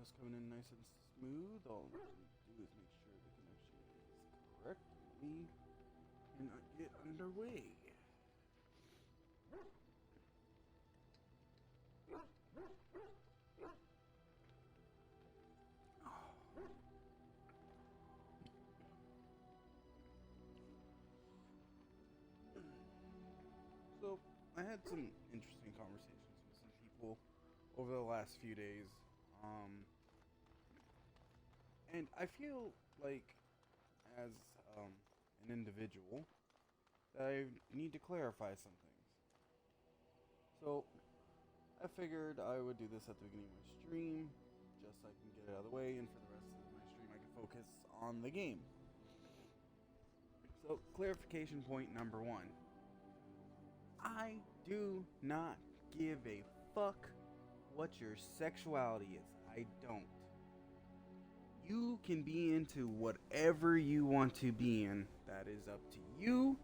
audio's coming in nice and smooth. All I need to do is make sure the connection is correct. We cannot get underway. So, I had some interesting conversations with some people over the last few days. Um, and I feel like, as um, an individual, that I need to clarify some things. So, I figured I would do this at the beginning of my stream, just so I can get it out of the way, and for the rest of my stream, I can focus on the game. So, clarification point number one. I do not give a fuck what your sexuality is. I don't. You can be into whatever you want to be in. That is up to you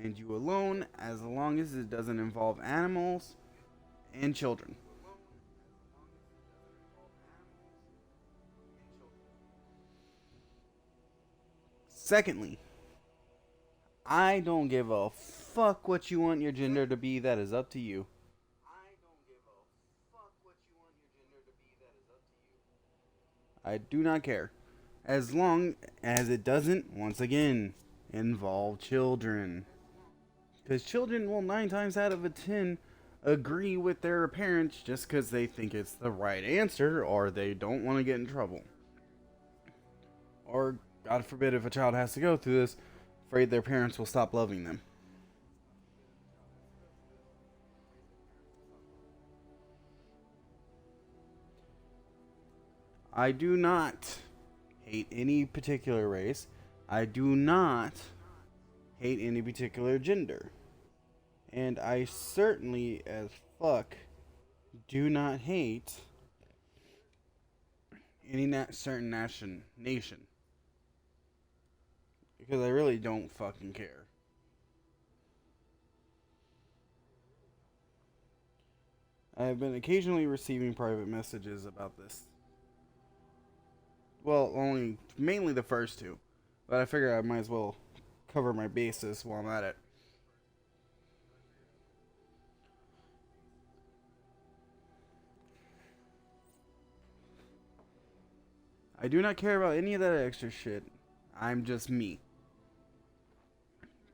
and you alone, as long as it doesn't involve animals and children. Secondly, I don't give a fuck what you want your gender to be. That is up to you. I do not care. As long as it doesn't, once again, involve children. Because children will 9 times out of 10 agree with their parents just because they think it's the right answer or they don't want to get in trouble. Or, God forbid, if a child has to go through this, afraid their parents will stop loving them. I do not hate any particular race. I do not hate any particular gender. And I certainly, as fuck, do not hate any certain nation. Because I really don't fucking care. I have been occasionally receiving private messages about this. Well, mainly the first two. But I figure I might as well cover my bases while I'm at it. I do not care about any of that extra shit. I'm just me.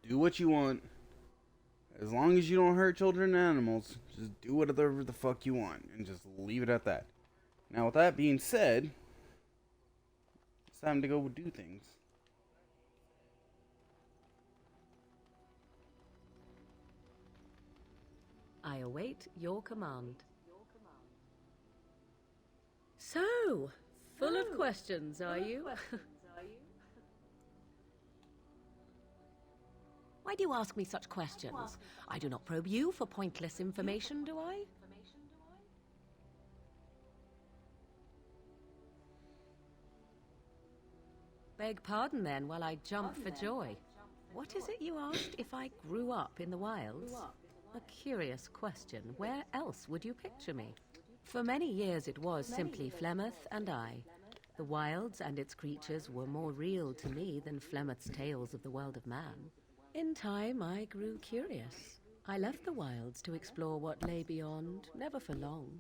Do what you want. As long as you don't hurt children and animals, just do whatever the fuck you want. And just leave it at that. Now, with that being said, it's time to go do things. I await your command. So, full of questions, are you? Why do you ask me such questions? I do not probe you for pointless information, do I? Beg pardon then while I jump for joy. What is it you asked if I grew up in the wilds? A curious question. Where else would you picture me? For many years it was simply Flemeth and I. The wilds and its creatures were more real to me than Flemeth's tales of the world of man. In time I grew curious. I left the wilds to explore what lay beyond, never for long.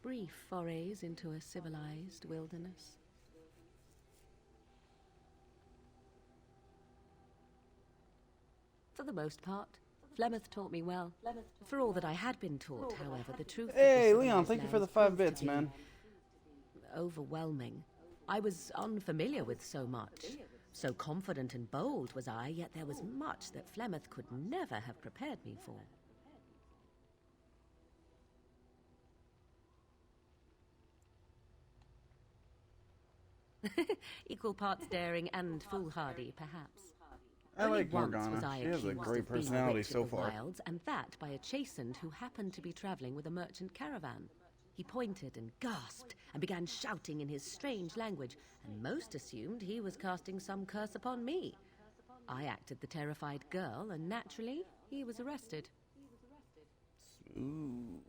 Brief forays into a civilized wilderness. For the most part, Flemeth taught me well. For all that I had been taught, however, the truth... Hey, Leon, thank you for the 5 bits, man. Overwhelming. I was unfamiliar with so much. So confident and bold was I, yet there was much that Flemeth could never have prepared me for. Equal parts daring and foolhardy, perhaps. I like Once was Morgana. I She has a accused great of being personality witch of so the far. Wilds, and that by a chastened who happened to be traveling with a merchant caravan. He pointed and gasped and began shouting in his strange language, and most assumed he was casting some curse upon me. I acted the terrified girl, and naturally, he was arrested. Smooth.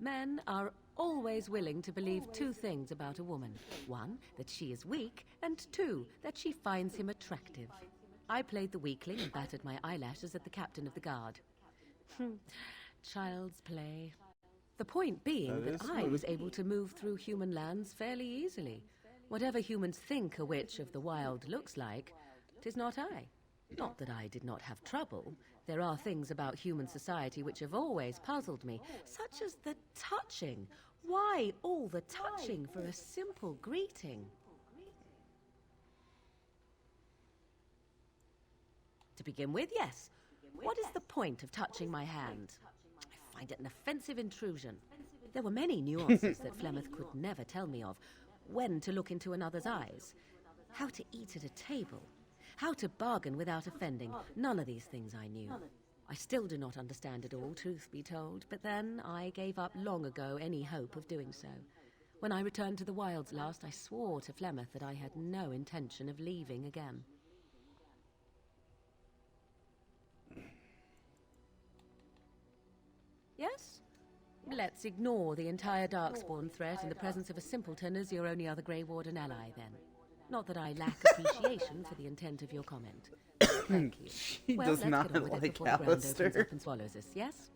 Men are always willing to believe two things about a woman. One, that she is weak, and two, that she finds him attractive. I played the weakling and battered my eyelashes at the captain of the guard. Child's play. The point being that I was able to move through human lands fairly easily. Whatever humans think a witch of the wild looks like, 'tis not I. Not that I did not have trouble. There are things about human society which have always puzzled me, such as the touching. Why all the touching for a simple greeting? To begin with, yes. What is the point of touching my hand? I find it an offensive intrusion. There were many nuances that Flemeth could never tell me of. When to look into another's eyes. How to eat at a table. How to bargain without offending. None of these things I knew. I still do not understand it all, truth be told, but then I gave up long ago any hope of doing so. When I returned to the wilds last, I swore to Flemeth that I had no intention of leaving again. Yes? Let's ignore the entire Darkspawn threat in the presence of a simpleton as your only other Grey Warden ally, then. Not that I lack appreciation for the intent of your comment. Thank you. She Well, does let's not get on with like it before the ground opens Alistair. up and swallows us, yes?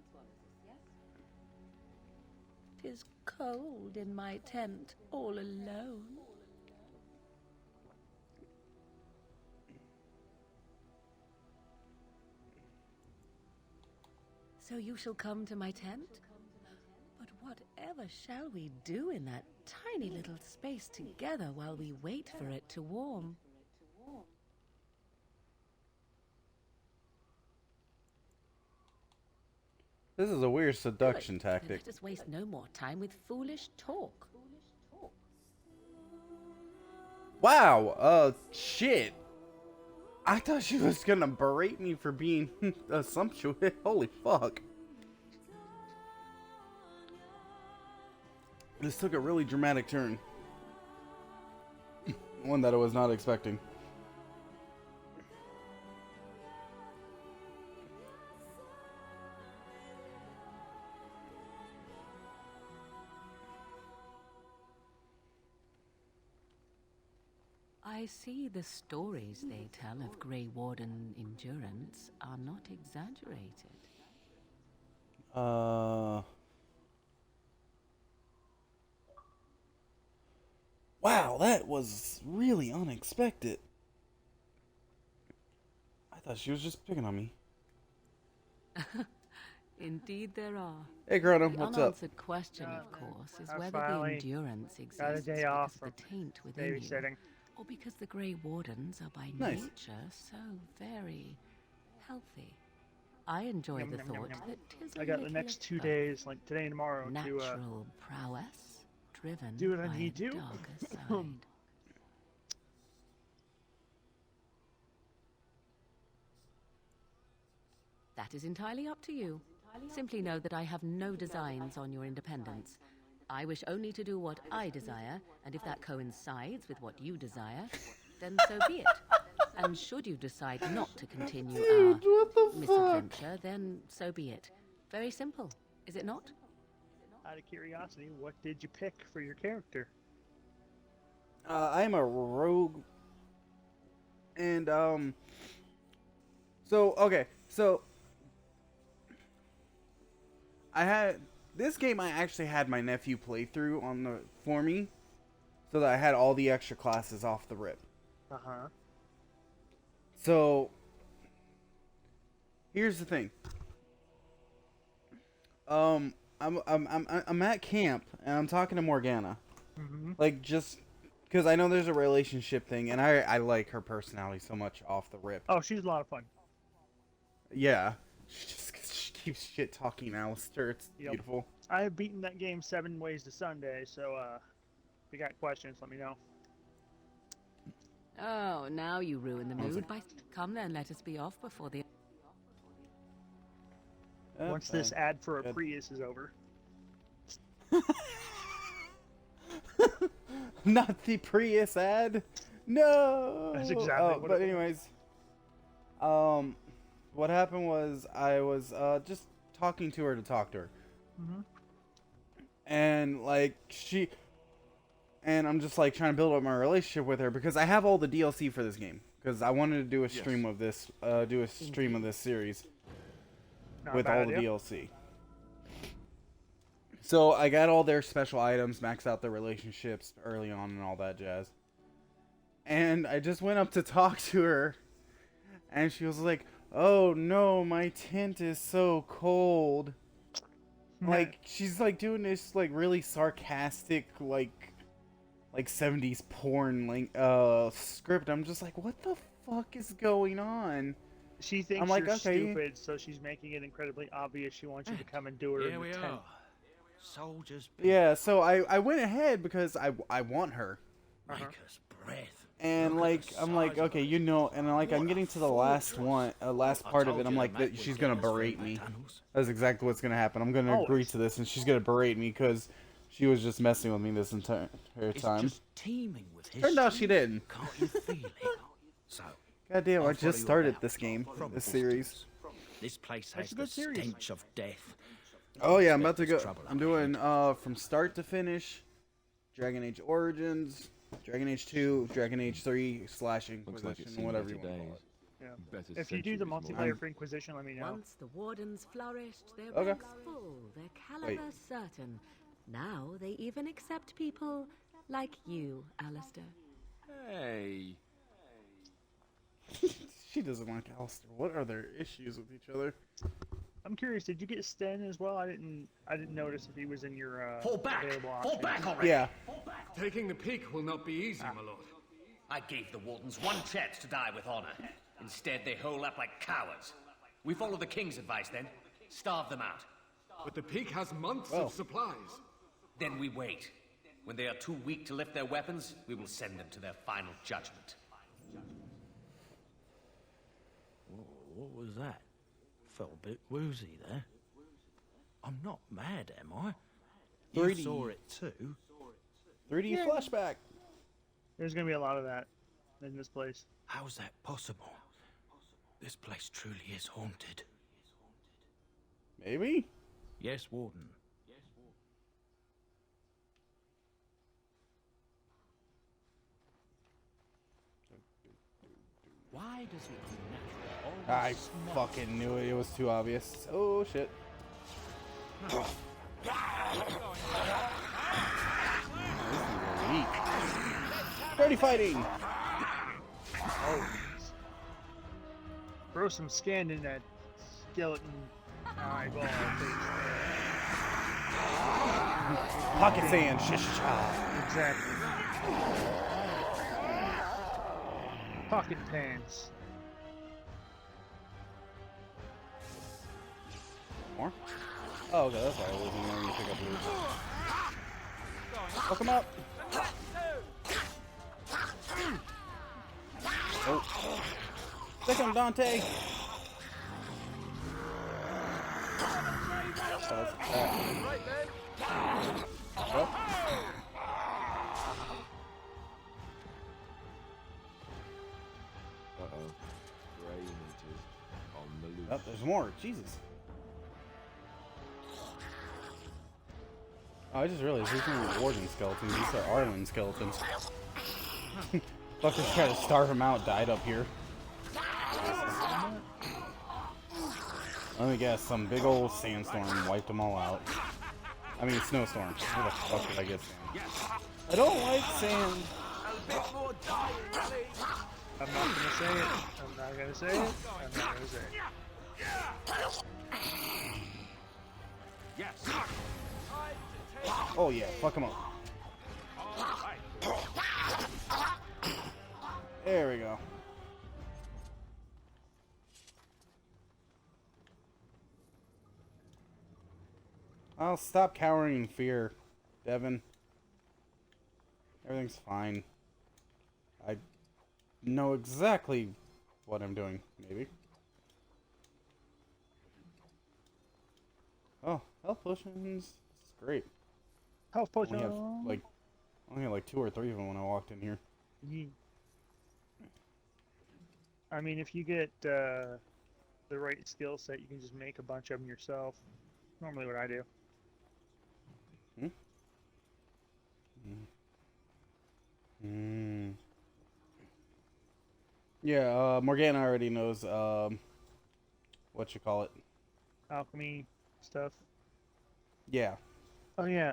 'Tis cold in my tent, all alone. So you shall come to my tent? But whatever shall we do in that tiny little space together while we wait for it to warm? This is a weird seduction Good. Then tactic. let us waste no more time with foolish talk. Wow, shit. I thought she was gonna berate me for being assumptuous. Holy fuck. This took a really dramatic turn. One that I was not expecting. I see the stories they tell of Grey Warden endurance are not exaggerated. Wow, that was really unexpected. I thought she was just picking on me. Indeed there are. Hey, Chrono, The what's up? unanswered question, of course, is I whether the finally endurance exists got a day off because of the taint within you, babysitting. or because the Grey Wardens are by Nice. nature so very healthy. I enjoy Yum, the yum, yum, thought yum. that 'tis a I got the little next 2 of days, like today and tomorrow, to natural prowess driven do what I by need a to. darker side. That is entirely up to you. Simply know that I have no designs on your independence. I wish only to do what I desire, and if that coincides with what you desire, then so be it. And should you decide not to continue Dude, what the fuck? misadventure, then so be it. Very simple, is it not? out of curiosity, what did you pick for your character? I'm a rogue. And, so, this game I actually had my nephew play through for me, so that I had all the extra classes off the rip. Uh-huh. So, here's the thing. I'm at camp, and I'm talking to Morgana. Mm-hmm. Like, just because I know there's a relationship thing, and I like her personality so much off the rip. Oh, she's a lot of fun. Yeah. She keeps shit talking Alistair. It's Yep. beautiful. I have beaten that game 7 ways to Sunday, so if you got questions, let me know. Oh, now you ruin the One mood. sec. Come then, let us be off before the... Once this ad for a Good. Prius is over. Not the Prius ad. No. That's exactly what But it was. anyways, what happened was I was just talking to her to talk to her, Mm-hmm. and like and I'm just like trying to build up my relationship with her because I have all the DLC for this game because I wanted to do a stream of this, series Not a with bad all the idea. DLC. So I got all their special items, maxed out their relationships early on, and all that jazz. And I just went up to talk to her, and she was like, "Oh no, my tent is so cold." Like she's like doing this like really sarcastic like 70s porn script. I'm just like, what the fuck is going on? She thinks I'm like, you're okay. stupid, so she's making it incredibly obvious she wants you to come and do her in Here the we tent. are. Soldiers Yeah, so I went ahead because I want her. make us breath. And Look at like the I'm like, size of okay, it. you know, and like I'm What a getting to the last fortress. last I part of told it. I'm you like, the map that would she's get gonna us through berate the me. tunnels. That's exactly what's gonna happen. I'm gonna agree Always. to this, and she's gonna berate me because she was just messing with me this entire It's time. just teeming with history. Turned out she didn't. Can't you feel it? So, Goddamn, I'll I follow just you started about this game, from this a series. distance. This place That's has a the good series. stench of death. Oh yeah, I'm about to Expect go. there's trouble I'm ahead. doing from start to finish, Dragon Age Origins, Dragon Age 2, Dragon Age 3 / Looks like it's Inquisition, seen whatever better you want to call days. it. Yeah. Better If you do the centuries, multiplayer Lord. for Inquisition, let me know. Once the wardens flourished, their Okay. ranks full, their caliber certain. Now they even accept people like you, Alistair. Hey. She doesn't like Alistair. What are their issues with each other? I'm curious, did you get Sten as well? I didn't notice if he was in your Fall back! available Fall options. back already! Yeah. Taking the peak will not be easy, my lord. I gave the Wardens one chance to die with honor. Instead, they hole up like cowards. We follow the King's advice then. Starve them out. But the peak has months Well. of supplies. Then we wait. When they are too weak to lift their weapons, we will send them to their final judgment. What was that? Felt a bit woozy there. I'm not mad, am I? You 3D. saw it too. 3D flashback. There's gonna be a lot of that in this place. How's that possible? This place truly is haunted. Maybe. Yes, Warden. Why does the unnatural I always smell? fucking knew it. It was too obvious. Oh shit. Weak. Dirty fighting. Throw some skin in that skeleton eyeball face Pocket sand. Shish cha. there. Exactly. Pocket pants. More? Oh, okay, that's why I wasn't going to pick up loot. Fuck him up. Oh. Stick him, Dante. What? Uh-oh. Grey meters on the loose. Oh, there's more. Jesus. Oh, I just realized these aren't warden skeletons. These are Arlen skeletons. Fuckers tried to starve him out, died up here. Let me guess, some big old sandstorm wiped them all out. I mean, snowstorm. Where the fuck did I get sand? I don't like sand. I'm not gonna say it. I'm not gonna say it. I'm not gonna say it. Oh yeah, fuck him up. There we go. I'll stop cowering in fear, Devin. Everything's fine. I know exactly what I'm doing, maybe. Oh, health potions. It's great. Health Only potion. have like only had like 2 or 3 of them when I walked in here. I mean, if you get the right skill set, you can just make a bunch of them yourself. Normally, what I do. Hmm? Hmm. Yeah, Morgana already knows, what you call it. Alchemy stuff. Yeah. Oh yeah.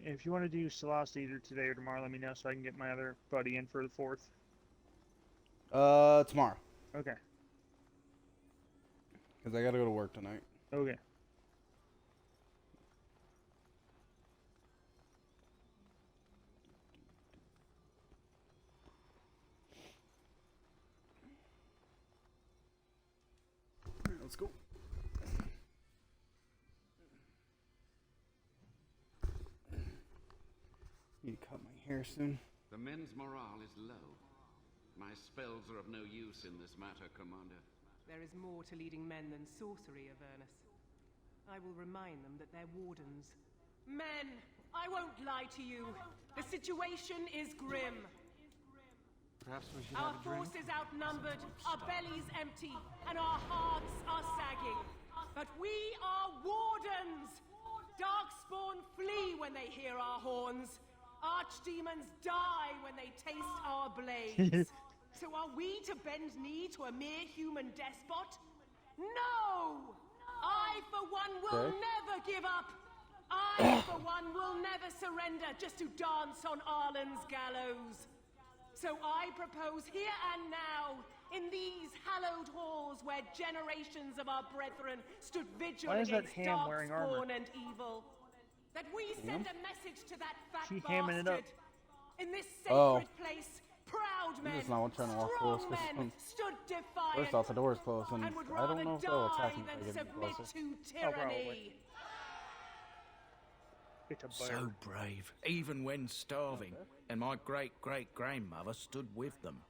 If you want to do Celeste either today or tomorrow, let me know so I can get my other buddy in for the 4th. Tomorrow. Okay. Because I gotta go to work tonight. Okay. Alright, let's go. Need to cut my hair soon. The men's morale is low. My spells are of no use in this matter, Commander. There is more to leading men than sorcery, Avernus. I will remind them that they're wardens. Men, I won't lie to you. The situation is grim. Perhaps we should Our have a drink? forces outnumbered, our bellies empty, and our hearts are sagging. But we are wardens! Darkspawn flee when they hear our horns. Archdemons die when they taste our blades. So are we to bend knee to a mere human despot? No! I, for one, will never give up. I, for one, will never surrender just to dance on Arlen's gallows. So I propose here and now, in these hallowed halls where generations of our brethren stood vigil Why is that against ham wearing armor? darkspawn and evil, that we send a message to that fat She hamming it up. bastard. In this sacred place, proud men, just not trying to walk strong close, 'cause men stood defiant. First off, the door's closed, and would I don't rather know if they'll attack die me if I than get any submit closer. to Oh, probably. tyranny. It's a So bird. brave, even when starving, and my great-great-grandmother stood with them.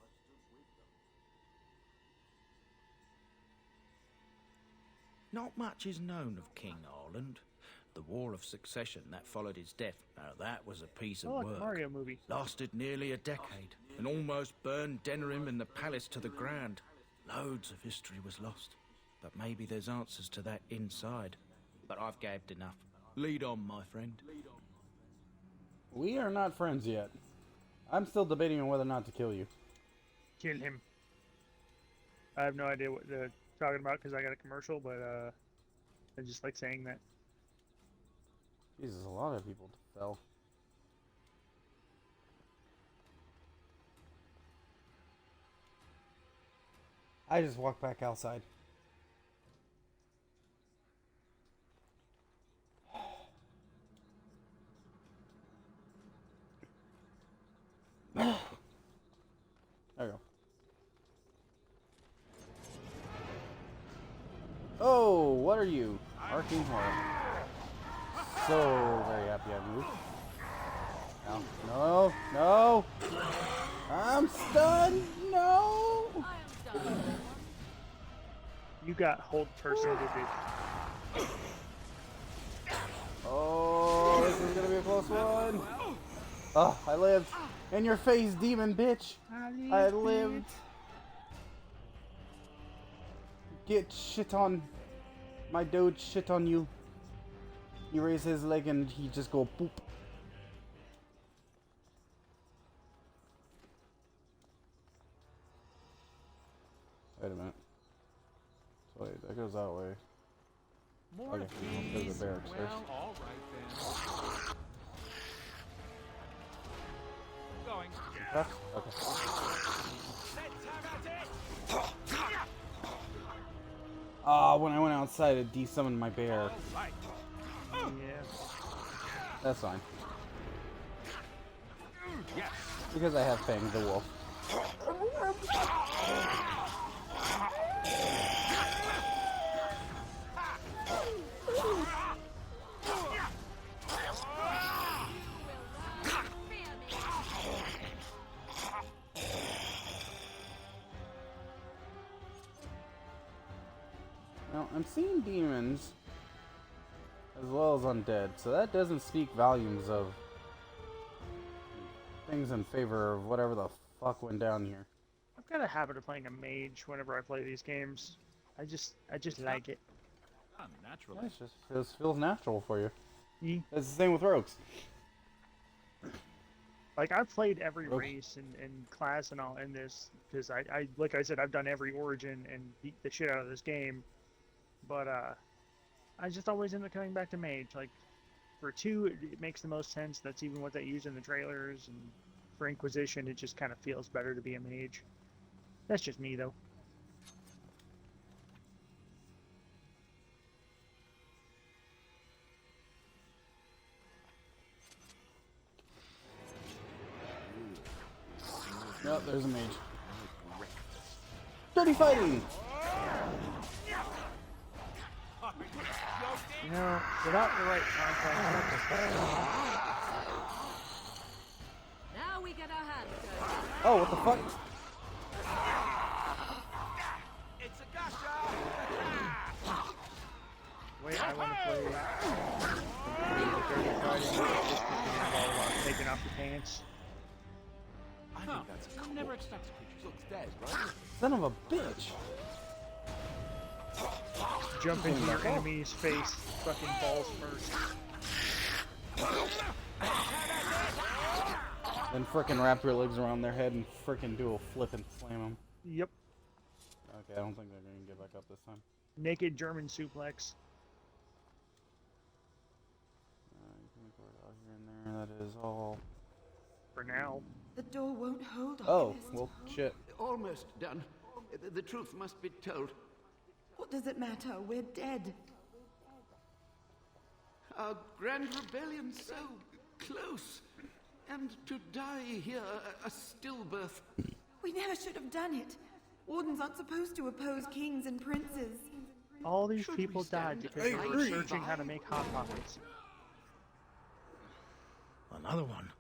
Not much is known of King Arland. The War of Succession that followed his death, now that was a piece of Oh, like a work. Mario movie. Lasted nearly a decade, and almost burned Denerim and the palace to the ground. Loads of history was lost, but maybe there's answers to that inside. But I've gabbed enough. Lead on, my friend. We are not friends yet. I'm still debating on whether or not to kill you. Kill him. I have no idea what they're talking about because I got a commercial, but I just like saying that. Jesus, a lot of people fell. I just walked back outside. There we go. Oh, what are you? Arcane Horror. So very happy I moved. No, no, no! I'm stunned! No! You got hold person to do. Oh, this is gonna be a close one. Oh, I lived. In your face, demon bitch. I lived. Get shit on. My doge shit on you. He raised his leg and he just go boop. Wait a minute. So wait, that goes that way. Okay, there's a barracks first. All right then. Going. Press? Okay. Ah, when I went outside, it desummoned my bear. Yeah. That's fine. Yes. Because I have Fang the wolf. Now, I'm seeing demons as well as undead, so that doesn't speak volumes of things in favor of whatever the fuck went down here. I've got a habit of playing a mage whenever I play these games. I just like it. Naturally. Yeah, it just feels natural for you. That's the same with rogues. Like, I've played every Rogue. race and class and all in this, because I like I said, I've done every origin and beat the shit out of this game. But, I just always end up coming back to mage. Like, for 2, it makes the most sense. That's even what they use in the trailers. And for Inquisition, it just kind of feels better to be a mage. That's just me, though. Yep, there's a mage. Dirty fighting! You know, without the right context, Now we get our hands dirty. Oh, what the fuck? wait, I want to play the dirty fighting, just taking off your pants. I think that's a cool. Never expects creatures. Looks dead, right? Son of a bitch! Jump into your enemy's face, fucking balls first. Then frickin' wrap your legs around their head and frickin' do a flip and slam them. Yep. Okay, I don't think they're gonna get back up this time. Naked German suplex. You can record out here and there. That is all. For now. The door won't hold. Oh, well, shit. Almost done. The truth must be told. What does it matter? We're dead. Our grand rebellion so close. And to die here, a stillbirth. We never should have done it. Wardens aren't supposed to oppose kings and princes. All these people died because they were researching how to make Hot Pockets. Another one.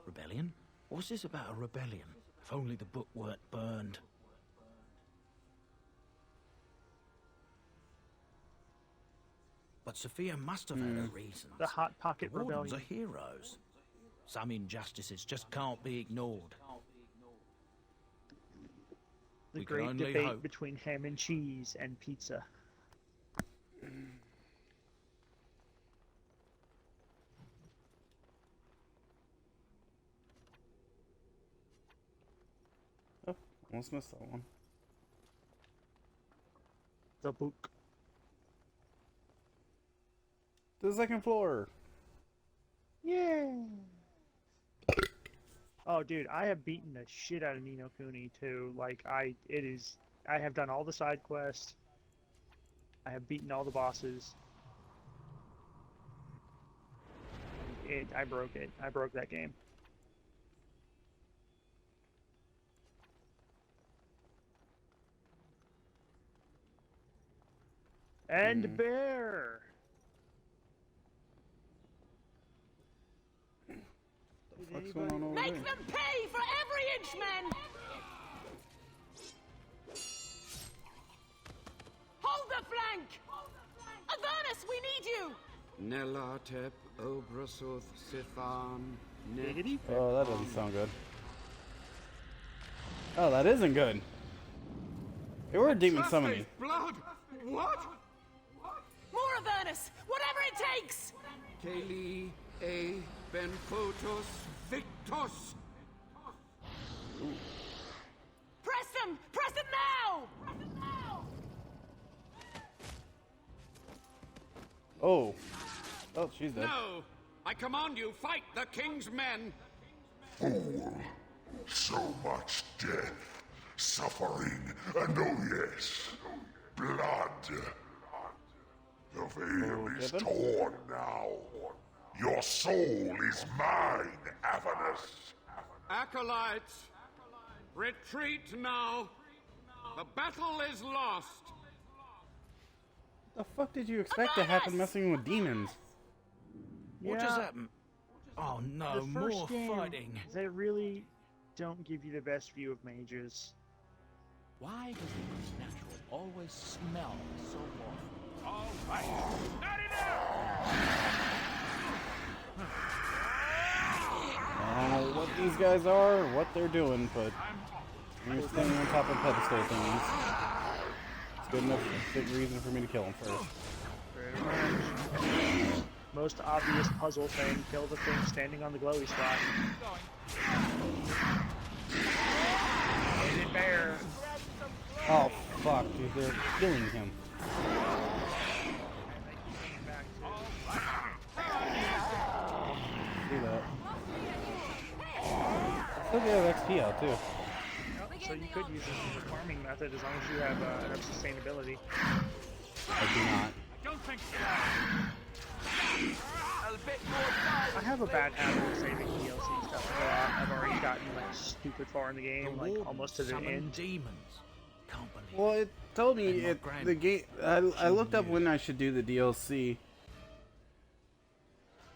Rebellion? What's this about a rebellion? If only the book weren't burned. But Sophia must have had her reasons. The Hot Pocket The Wardens Rebellion. are heroes. Some injustices just can't be ignored. The We can great only debate hope. between ham and cheese and pizza. Oh, almost missed that one. The book. To the second floor. Yeah. Oh, dude, I have beaten the shit out of Ni no Kuni too. Like, I have done all the side quests. I have beaten all the bosses. I broke it. I broke that game. And bear. What's going on over Make there? them pay for every inch, men! Hold the flank! Avernus, we need you! Nelatep, Obrasoth, Sithan, Giggity. Oh, that doesn't sound good. Oh, that isn't good. They were demon summoning. Blood! What? More Avernus! Whatever it takes! Kaylee, A, Benfotos, Victos! Press them! Press them now! Oh. Oh, she's dead. No! I command you, fight the king's men! So much death, suffering, and oh yes, blood. The veil is Gibbon? torn now. Your soul is mine, Avernus. Acolytes, retreat now! The battle is lost! The fuck did you expect to happen messing with demons? What Yeah. does that Oh no, The first more game, fighting. they really don't give you the best view of mages. Why does the natural always smell so awful? All right. Not enough! I don't know what these guys are or what they're doing, but you're standing on top of pedestal thingies. It's good enough big reason for me to kill them first. Most obvious puzzle thing, kill the thing standing on the glowy spot. Hit it bear. Oh fuck, dude, they're killing him. See that? Still get XP out too. Yep, so you could use this as a farming method as long as you have enough sustainability. I do not. Don't think I have a bad habit of saving DLC stuff. I've already gotten like stupid far in the game, like almost to the end. Demons. Can't believe Well, it told me the game. I looked up when I should do the DLC.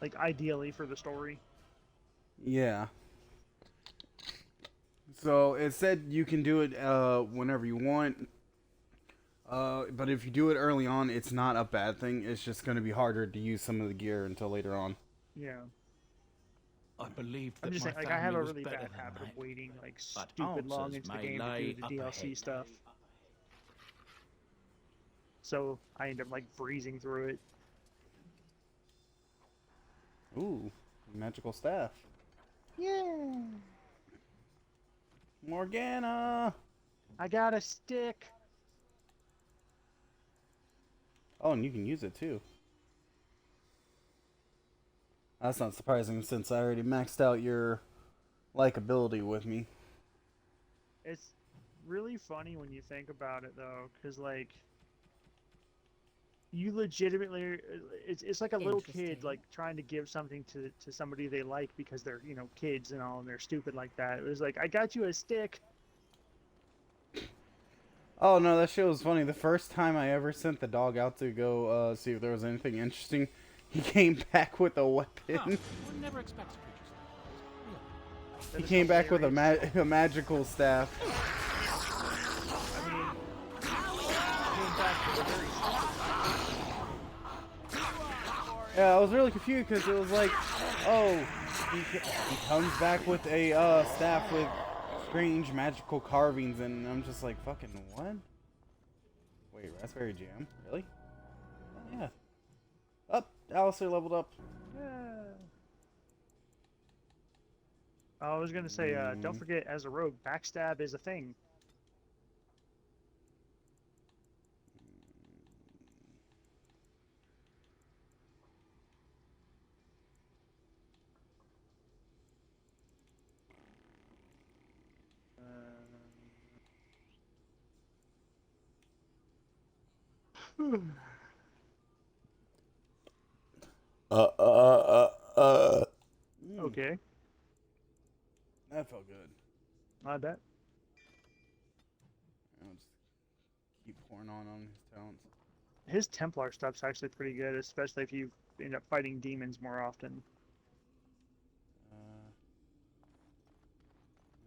Like ideally for the story. Yeah. So it said you can do it whenever you want. But if you do it early on, it's not a bad thing. It's just going to be harder to use some of the gear until later on. Yeah. I believe that I'm just my saying, like, I have a family was really better bad than habit of that. waiting like But stupid long answers into the may game to lay do the up DLC ahead. stuff. So I end up like breezing through it. Ooh, magical staff. Yeah. Morgana! I got a stick. Oh, and you can use it too. That's not surprising since I already maxed out your likability with me. It's really funny when you think about it though, because like you legitimately it's like a little kid like trying to give something to somebody they like because they're, you know, kids and all and they're stupid like that. It was like, I got you a stick. Oh no, that shit was funny. The first time I ever sent the dog out to go see if there was anything interesting, he came back with a weapon. one never expects creatures like those. He came back with a magical staff. I mean, came back with a very Yeah, I was really confused because it was like, oh, he comes back with a staff with strange magical carvings, and I'm just like, fucking what? Wait, raspberry jam? Really? Oh, yeah. Up, Alistair leveled up. Yeah. I was gonna say, don't forget, as a rogue, backstab is a thing. Okay. That felt good. I bet. I'll just keep pouring on his talents. His Templar stuff's actually pretty good, especially if you end up fighting demons more often.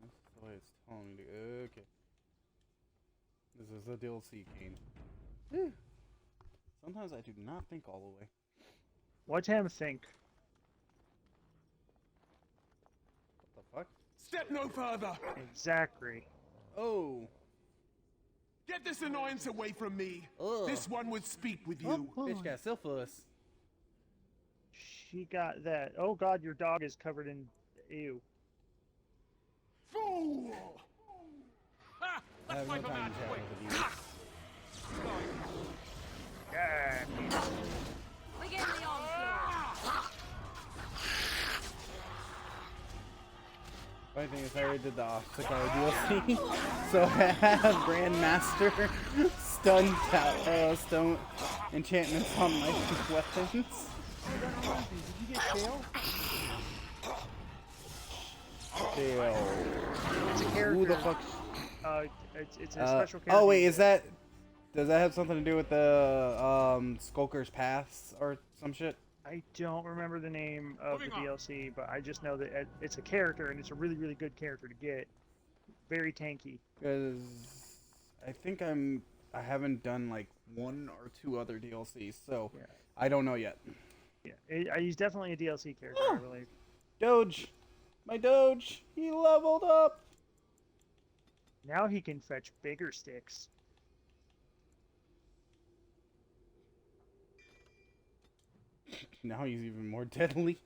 That's the way it's telling me to. Okay. This is the DLC cane. Whew. Sometimes I do not think all the way. Let him think. What the fuck? Step no further! Exactly. Oh! Get this annoyance away from me! Ugh. This one would speak with you. Bitch got syphilis. She got that. Oh god, your dog is covered in... Ew. Fool! Ha! I have Let's no fight time for to match chat point. with you. God. Begin the onslaught. Funny thing is, I already did the Oxycar DLC, so I have Grandmaster stone enchantments on my weapons. Did you get Shale? Shale. It's a character. Who the fuck? It's a special character. Oh wait, is that? Does that have something to do with the Skulker's Pass or some shit? I don't remember the name of the DLC, but I just know that it's a character, and it's a really, really good character to get. Very tanky. Because I think I haven't done like one or two other DLCs, so Yeah. I don't know yet. Yeah, he's definitely a DLC character, I believe. Doge, my Doge, he leveled up. Now he can fetch bigger sticks. Now he's even more deadly.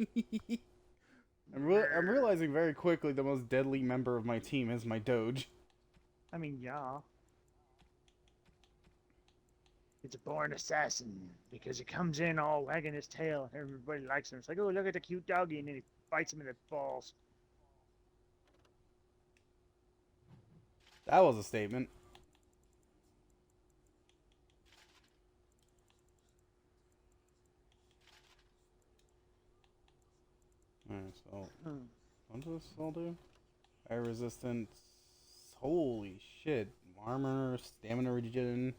I'm realizing very quickly the most deadly member of my team is my Doge. I mean, yeah. It's a born assassin because he comes in all wagging his tail and everybody likes him. It's like, oh, look at the cute doggy, and then he bites him in the balls. That was a statement. Alright, so what does this all do? Fire resistance. Holy shit. Armor, stamina regen,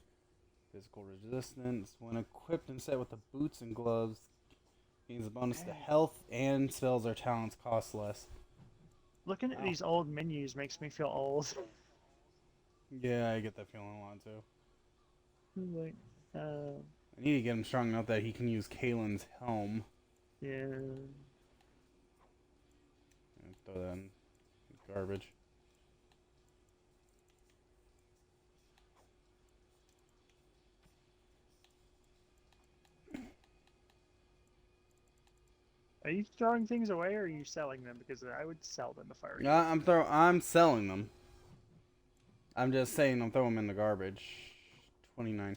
physical resistance. When equipped and set with the boots and gloves, gains a bonus to health and spells or talents cost less. Looking at these old menus makes me feel old. Yeah, I get that feeling a lot too. Like, I need to get him strong enough that he can use Kalen's helm. yeah. Throw that in garbage. Are you throwing things away, or are you selling them? Because I would sell them if I were you. I'm selling them. I'm just saying I'm throwing them in the garbage. 29.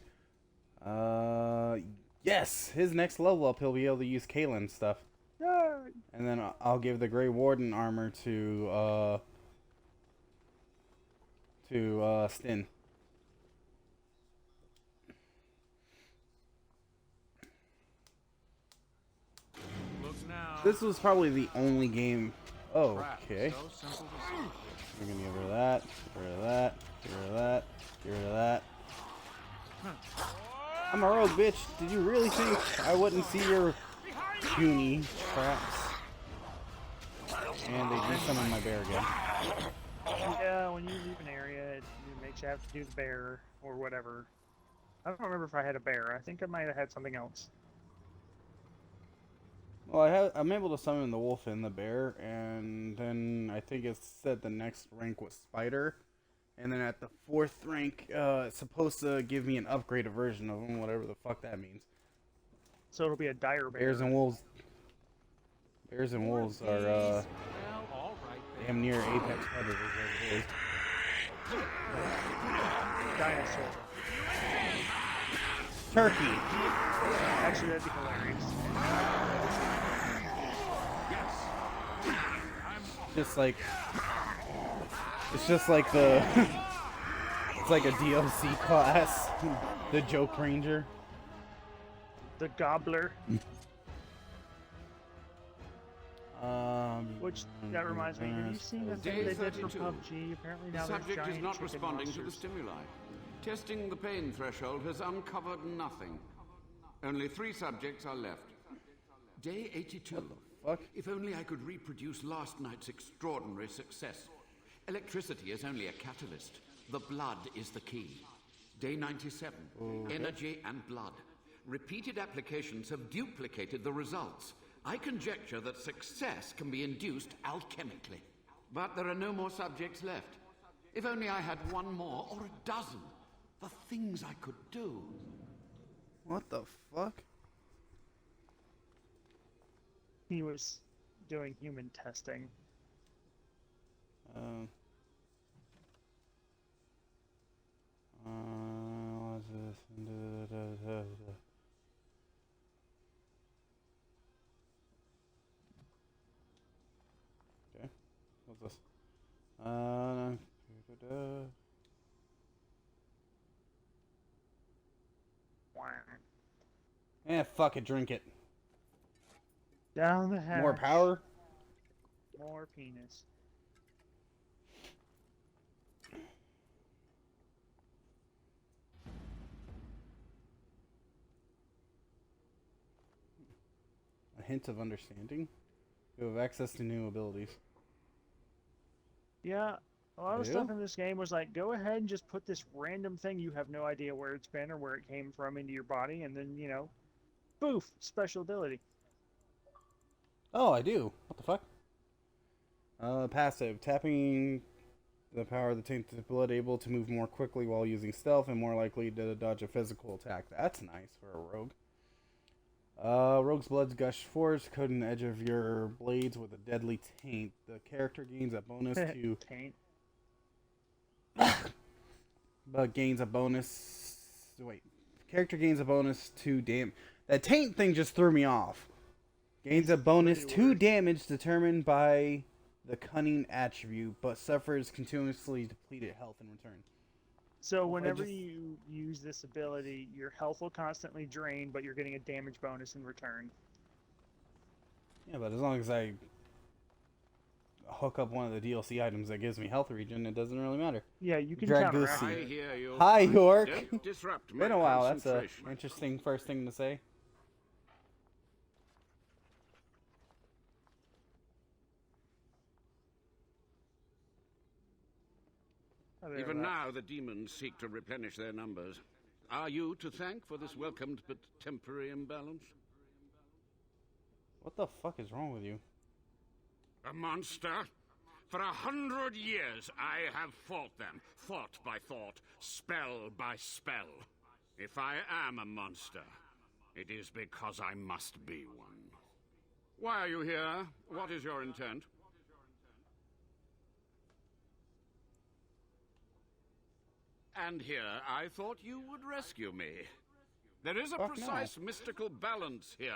Yes! His next level up, he'll be able to use Kalen stuff. Yay! And then I'll give the Grey Warden armor to Stin. This was probably the only game. Oh, okay. We're gonna get rid of that, get rid of that, get rid of that, get rid of that. I'm a rogue, bitch. Did you really think I wouldn't see your puny traps? And they do summon my bear again. Yeah, when you leave an area, it makes you have to do the bear or whatever. I don't remember if I had a bear. I think I might have had something else. Well, I'm able to summon the wolf and the bear, and then I think it said the next rank was spider, and then at the 4th rank, it's supposed to give me an upgraded version of them, whatever the fuck that means. So it'll be a dire bear. Bears and wolves are damn near apex predators as it is. Dinosaur. Turkey. Actually, that'd be hilarious. It's just like the it's like a DLC class, the Joke Ranger. The Gobbler. Which, that reminds me, have you seen the thing they did for PUBG? Apparently now The subject there's is giant not chicken responding to the monsters. stimuli. Testing the pain threshold has uncovered nothing. Only 3 subjects are left. Day 82. What the fuck? If only I could reproduce last night's extraordinary success. Electricity is only a catalyst. The blood is the key. Day 97. Energy and blood. Repeated applications have duplicated the results. I conjecture that success can be induced alchemically. But there are no more subjects left. If only I had 1 more or a dozen. The things I could do. What the fuck? He was doing human testing. What's this? Okay, what's this? Fuck it, drink it. Down the hatch. More power? More penis. A hint of understanding? You have access to new abilities. Yeah, a lot of You? stuff in this game was like, go ahead and just put this random thing you have no idea where it's been or where it came from into your body, and then, you know, poof, special ability. Oh, I do. What the fuck? Passive. Tapping the power of the tainted blood, able to move more quickly while using stealth and more likely to dodge a physical attack. That's nice for a rogue. Rogue's Blood's gush force, coating the edge of your blades with a deadly taint. The character gains a bonus to Taint. but gains a bonus. Wait, character gains a bonus to That taint thing just threw me off. Gains a bonus to damage determined by the cunning attribute, but suffers continuously depleted health in return. So whenever you use this ability, your health will constantly drain, but you're getting a damage bonus in return. Yeah, but as long as I hook up one of the DLC items that gives me health regen, it doesn't really matter. Yeah, you can Drag counteract Goosey. it. I hear you. Hi, York. Don't disrupt my Been a while. That's a concentration. interesting first thing to say. Even now, the demons seek to replenish their numbers. Are you to thank for this welcomed but temporary imbalance? What the fuck is wrong with you? A monster? For 100 years, I have fought them, thought by thought, spell by spell. If I am a monster, it is because I must be one. Why are you here? What is your intent? And here, I thought you would rescue me. There is a precise mystical balance here.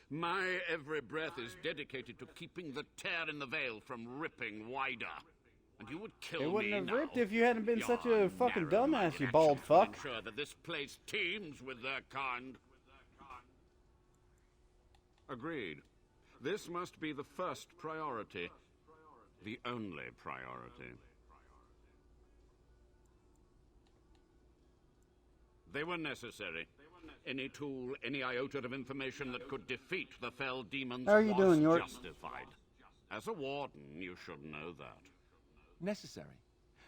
My every breath is dedicated to keeping the tear in the veil from ripping wider. And you would kill me It wouldn't have now. ripped if you hadn't been such Your a fucking narrow-minded dumbass, you bald actions will fuck. ensure that this place teems with their kind. Agreed. This must be the first priority. The only priority. They were necessary. Any tool, any iota of information that could defeat the fell demons How are you was doing, York? justified. As a warden, you should know that. Necessary.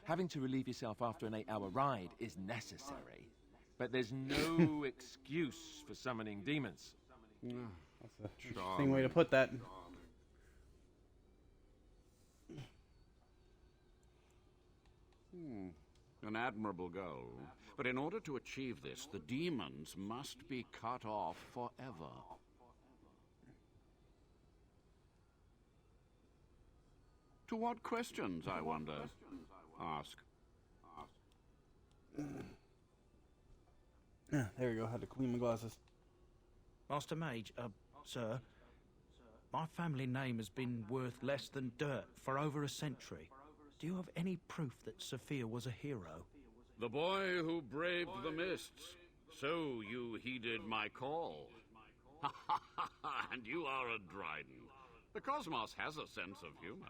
Having to relieve yourself after an 8-hour ride is necessary. But there's no excuse for summoning demons. That's an interesting way to put that. An admirable goal. But in order to achieve this, the demons must be cut off forever. To what questions, I wonder? Ask. There we go. Had to clean my glasses. Master Mage, sir, my family name has been worth less than dirt for over a century. Do you have any proof that Sophia was a hero? The boy who braved the mists. So you heeded my call. And you are a Dryden. The cosmos has a sense of humor.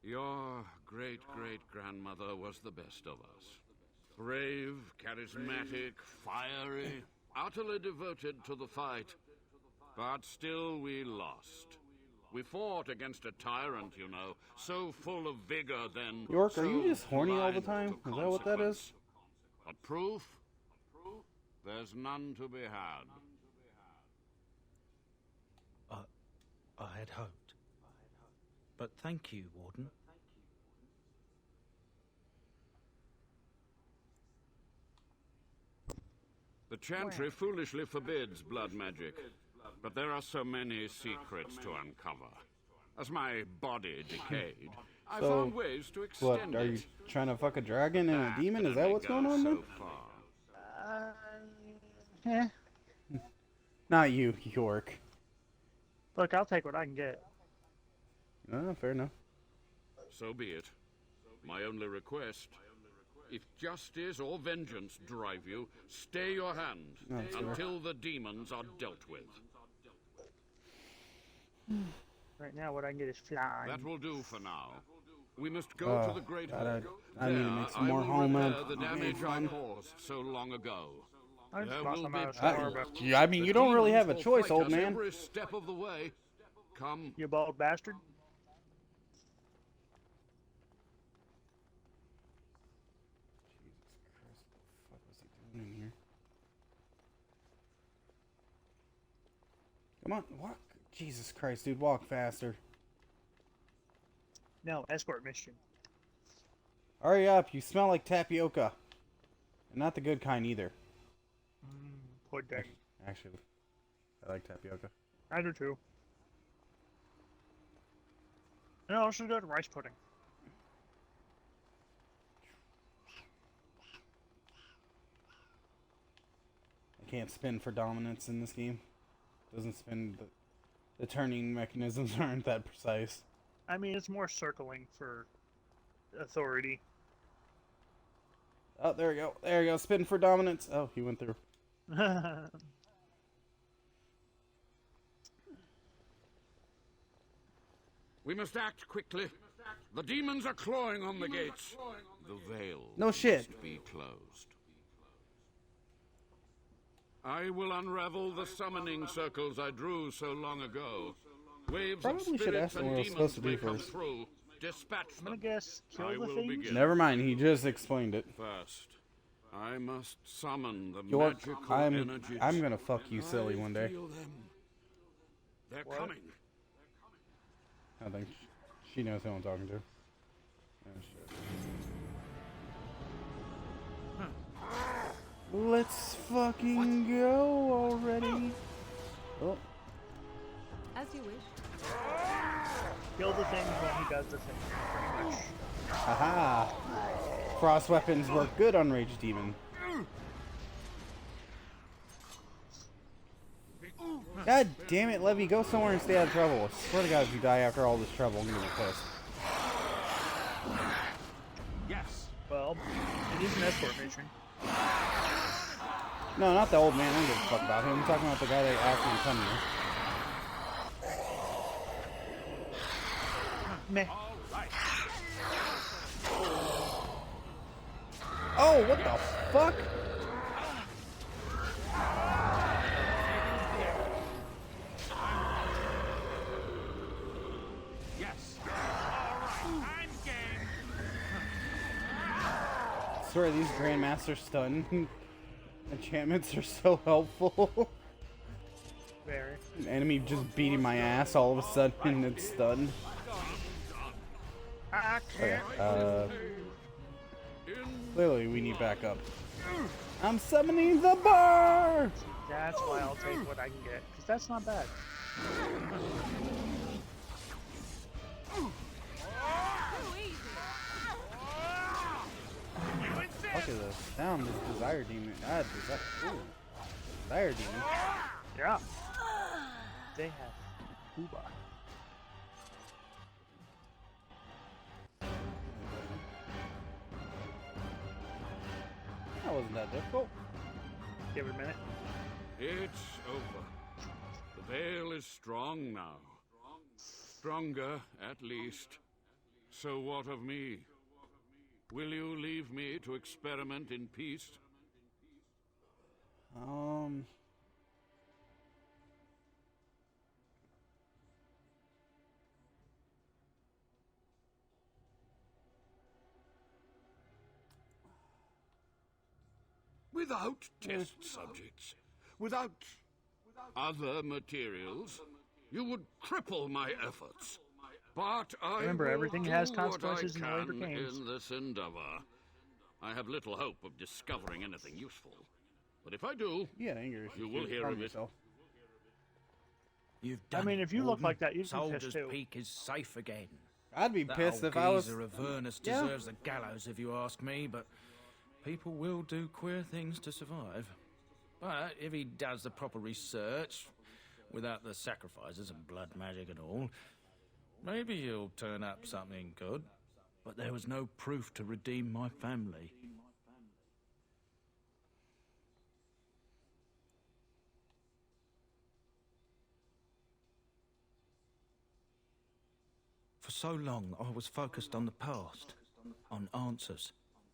Your great-great-grandmother was the best of us. Brave, charismatic, fiery, utterly devoted to the fight. But still we lost. We fought against a tyrant, you know, so full of vigor then. York, are so you just horny all the blind time? to Is that what that is? But proof? There's none to be had. I had hoped. But thank you, Warden. The Chantry foolishly forbids blood magic. But there are so many secrets to uncover. As my body decayed, I found ways to extend What, are you it. trying to fuck a dragon and a demon? Is that what's going on then? Not you, York. Look, I'll take what I can get. Fair enough. So be it. My only request, if justice or vengeance drive you, stay your hand until the demons are dealt with. Right now, what I can get is flying. That will do for now. We must go to the Great Hall. I need to make some There more I will homemade. repair the damage I caused so long ago. I just There lost will my be mouse. battle. I mean, you don't really have a Demons will choice, fight old us man. Every step of the way. Come. You bald bastard. What was he doing in here? Come on, walk. Jesus Christ, dude, walk faster. No, escort mission. Hurry up, you smell like tapioca. Not the good kind either. Pudding. Actually, I like tapioca. I do too. No, I should go to rice pudding. I can't spin for dominance in this game. Doesn't spin. The turning mechanisms aren't that precise. I mean, it's more circling for authority. Oh, there we go. There we go. Spin for dominance. Oh, he went through. We must act quickly. The demons are clawing on the gates. The veil No shit. must be closed. I will unravel the summoning circles I drew so long ago. Waves Probably of should spirits ask him and what we're supposed demons to do may come first. through. Dispatch I'm them. gonna guess kill I the will things. begin. Never mind. He just explained it. First, I must summon the York, magical energies. I'm gonna fuck you silly one day. I feel them. They're coming. I think she knows who I'm talking to. Oh, shit. Let's fucking go already. Oh. As you wish. Kill the thing when he does the thing, pretty much. Haha. Frost weapons work good on Rage Demon. God damn it, Levy, go somewhere and stay out of trouble. I swear to God, if you die after all this trouble, I'm gonna be pissed. Yes. Well, it is an escort mission. No, not the old man. I don't give a fuck about him. I'm talking about the guy that asked me to come here. Meh. Oh, what the fuck? Yes. Alright, I'm game. I swear these Grandmaster stun enchantments are so helpful. Very. An enemy just beating my ass all of a sudden it's stunned. I Okay, can't. clearly we need backup. I'm summoning the bar! That's why I'll take what I can get, because that's not bad. Fuck is this sound? This Desire Demon. Desire Demon. Yeah. They have Cuba. That wasn't that difficult. Give it a minute. It's over. The veil is strong now. Stronger, at least. So what of me? Will you leave me to experiment in peace? Without test subjects, without other materials, you would cripple my efforts. But I Remember, will everything do has what I consequences in the labor can games. in this endeavor. I have little hope of discovering anything useful. But if I do, Yeah, anger. you will hear of it. You've I done mean, it, if you look Warden. like that, you'd be Soldier's pissed too. Peak is safe again. I'd be That pissed old if I was. geezer of Avernus Yeah. deserves the gallows, if you ask me, but people will do queer things to survive. But if he does the proper research, without the sacrifices and blood magic and all, maybe he'll turn up something good. But there was no proof to redeem my family. For so long, I was focused on the past, on answers.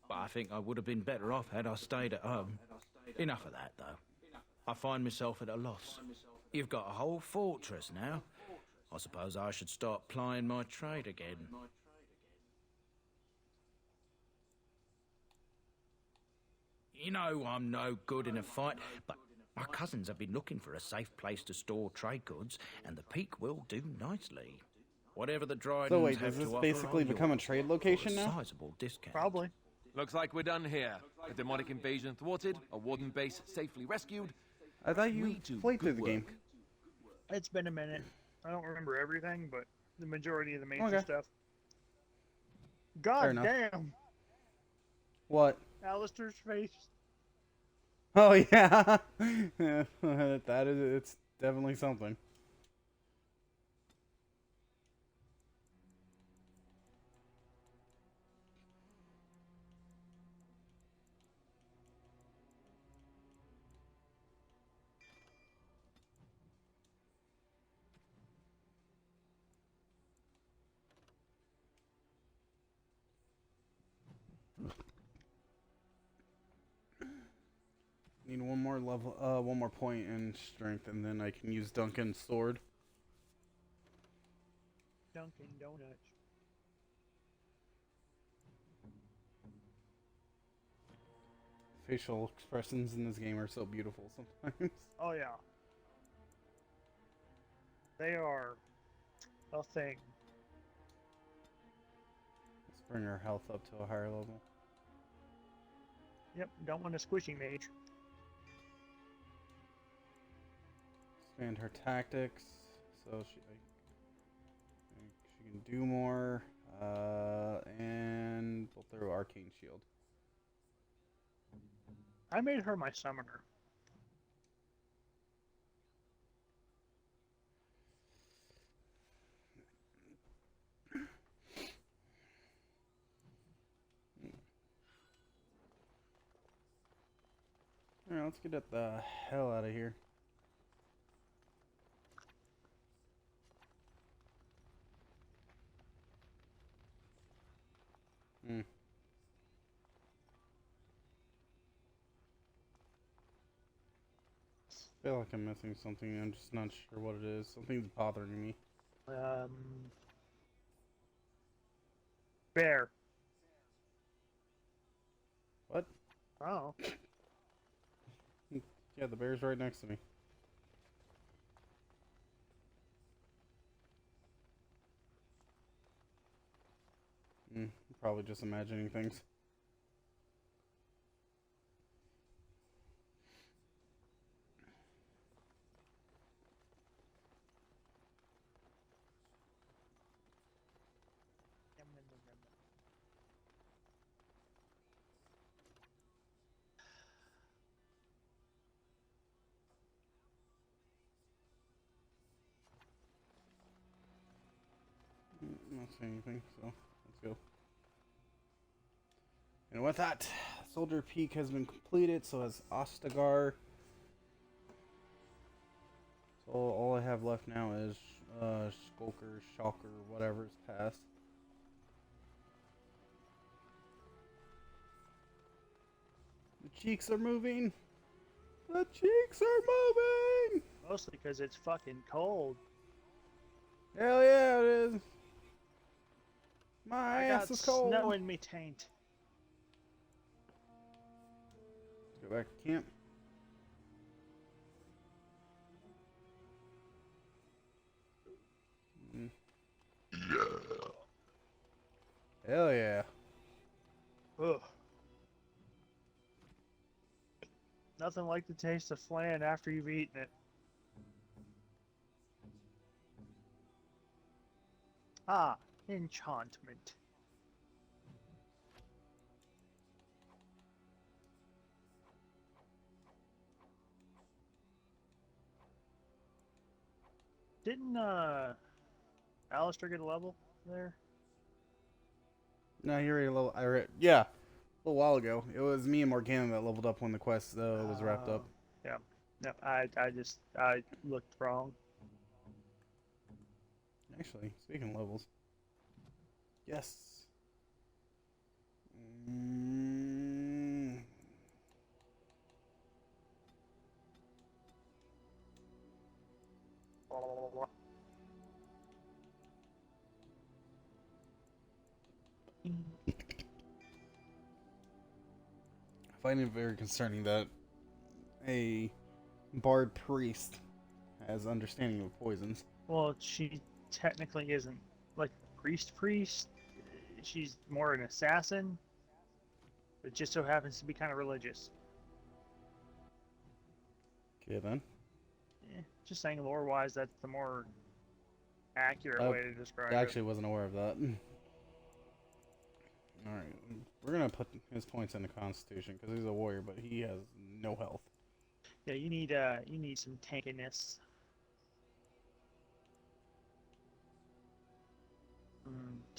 But I think I would have been better off had I stayed at home. Enough of that, though. I find myself at a loss. You've got a whole fortress now. I suppose I should start plying my trade again. You know I'm no good in a fight, but my cousins have been looking for a safe place to store trade goods, and the Peak will do nicely. Whatever the Dryden So wait, have does this to offer, basically I'll become a yours trade for location a now? sizable discount. Probably. Looks like we're done here. A demonic invasion thwarted, a warden base safely rescued. I thought you We do played through good the game. work. It's been a minute. I don't remember everything, but the majority of the major Okay. stuff. Fair God enough. damn! What? Alistair's face. Oh yeah, that is. It's definitely something. Need one more level, one more point in strength, and then I can use Duncan's sword. Dunkin' Donuts. Facial expressions in this game are so beautiful sometimes. Oh yeah. They are a thing. Let's bring our health up to a higher level. Yep, don't want a squishy mage. Expand her tactics, so she can do more. And we'll throw arcane shield. I made her my summoner. Alright, let's get the hell out of here. I feel like I'm missing something. I'm just not sure what it is. Something's bothering me. Bear. What? Oh. Yeah, the bear's right next to me. Probably just imagining things. Not saying anything, so let's go. And with that, Soldier Peak has been completed, so has Ostagar. So all I have left now is Skulker, Shulker, whatever's passed. The cheeks are moving! The cheeks are moving! Mostly because it's fucking cold. Hell yeah, it is! My I ass got is cold! snow in me taint. Let's go back to camp. Hell yeah. Ugh. Nothing like the taste of flan after you've eaten it. Ah, enchantment. Didn't Alistair get a level there? No, he already level. Yeah, a little while ago. It was me and Morgana that leveled up when the quest was wrapped up. Yeah. No, I looked wrong. Actually, speaking of levels, yes. Mm. I find it very concerning that a bard priest has understanding of poisons. Well, she technically isn't like priest. She's more an assassin. It just so happens to be kind of religious. Okay then. Just saying, lore-wise, that's the more accurate way to describe I it. actually wasn't aware of that. Alright, we're gonna put his points into Constitution because he's a warrior, but he has no health. Yeah, you need some tankiness.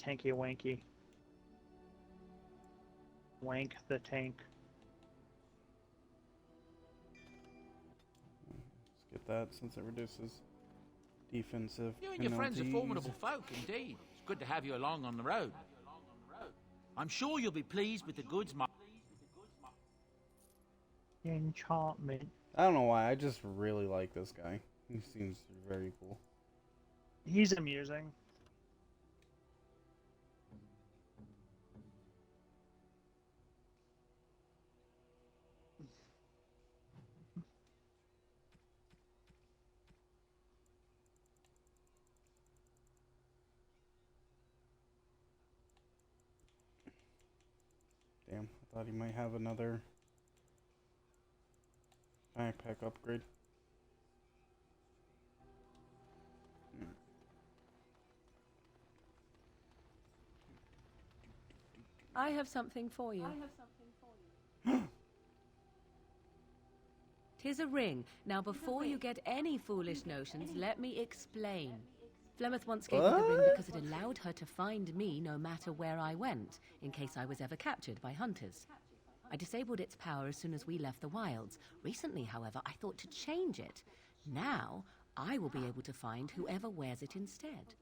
Tanky wanky. Wank the tank. Let's get that since it reduces defensive You and your friends are penalties. formidable folk, indeed. It's good to have you along on the road. I'm sure you'll be pleased with the goods, my... Enchantment. I don't know why, I just really like this guy. He seems very cool. He's amusing. Damn, I thought he might have another backpack upgrade. I have something for you. 'Tis a ring. Now, before you get any foolish notions, let me explain. Flemeth once gave me the ring because it allowed her to find me no matter where I went, in case I was ever captured by hunters. I disabled its power as soon as we left the wilds. Recently, however, I thought to change it. Now, I will be able to find whoever wears it instead.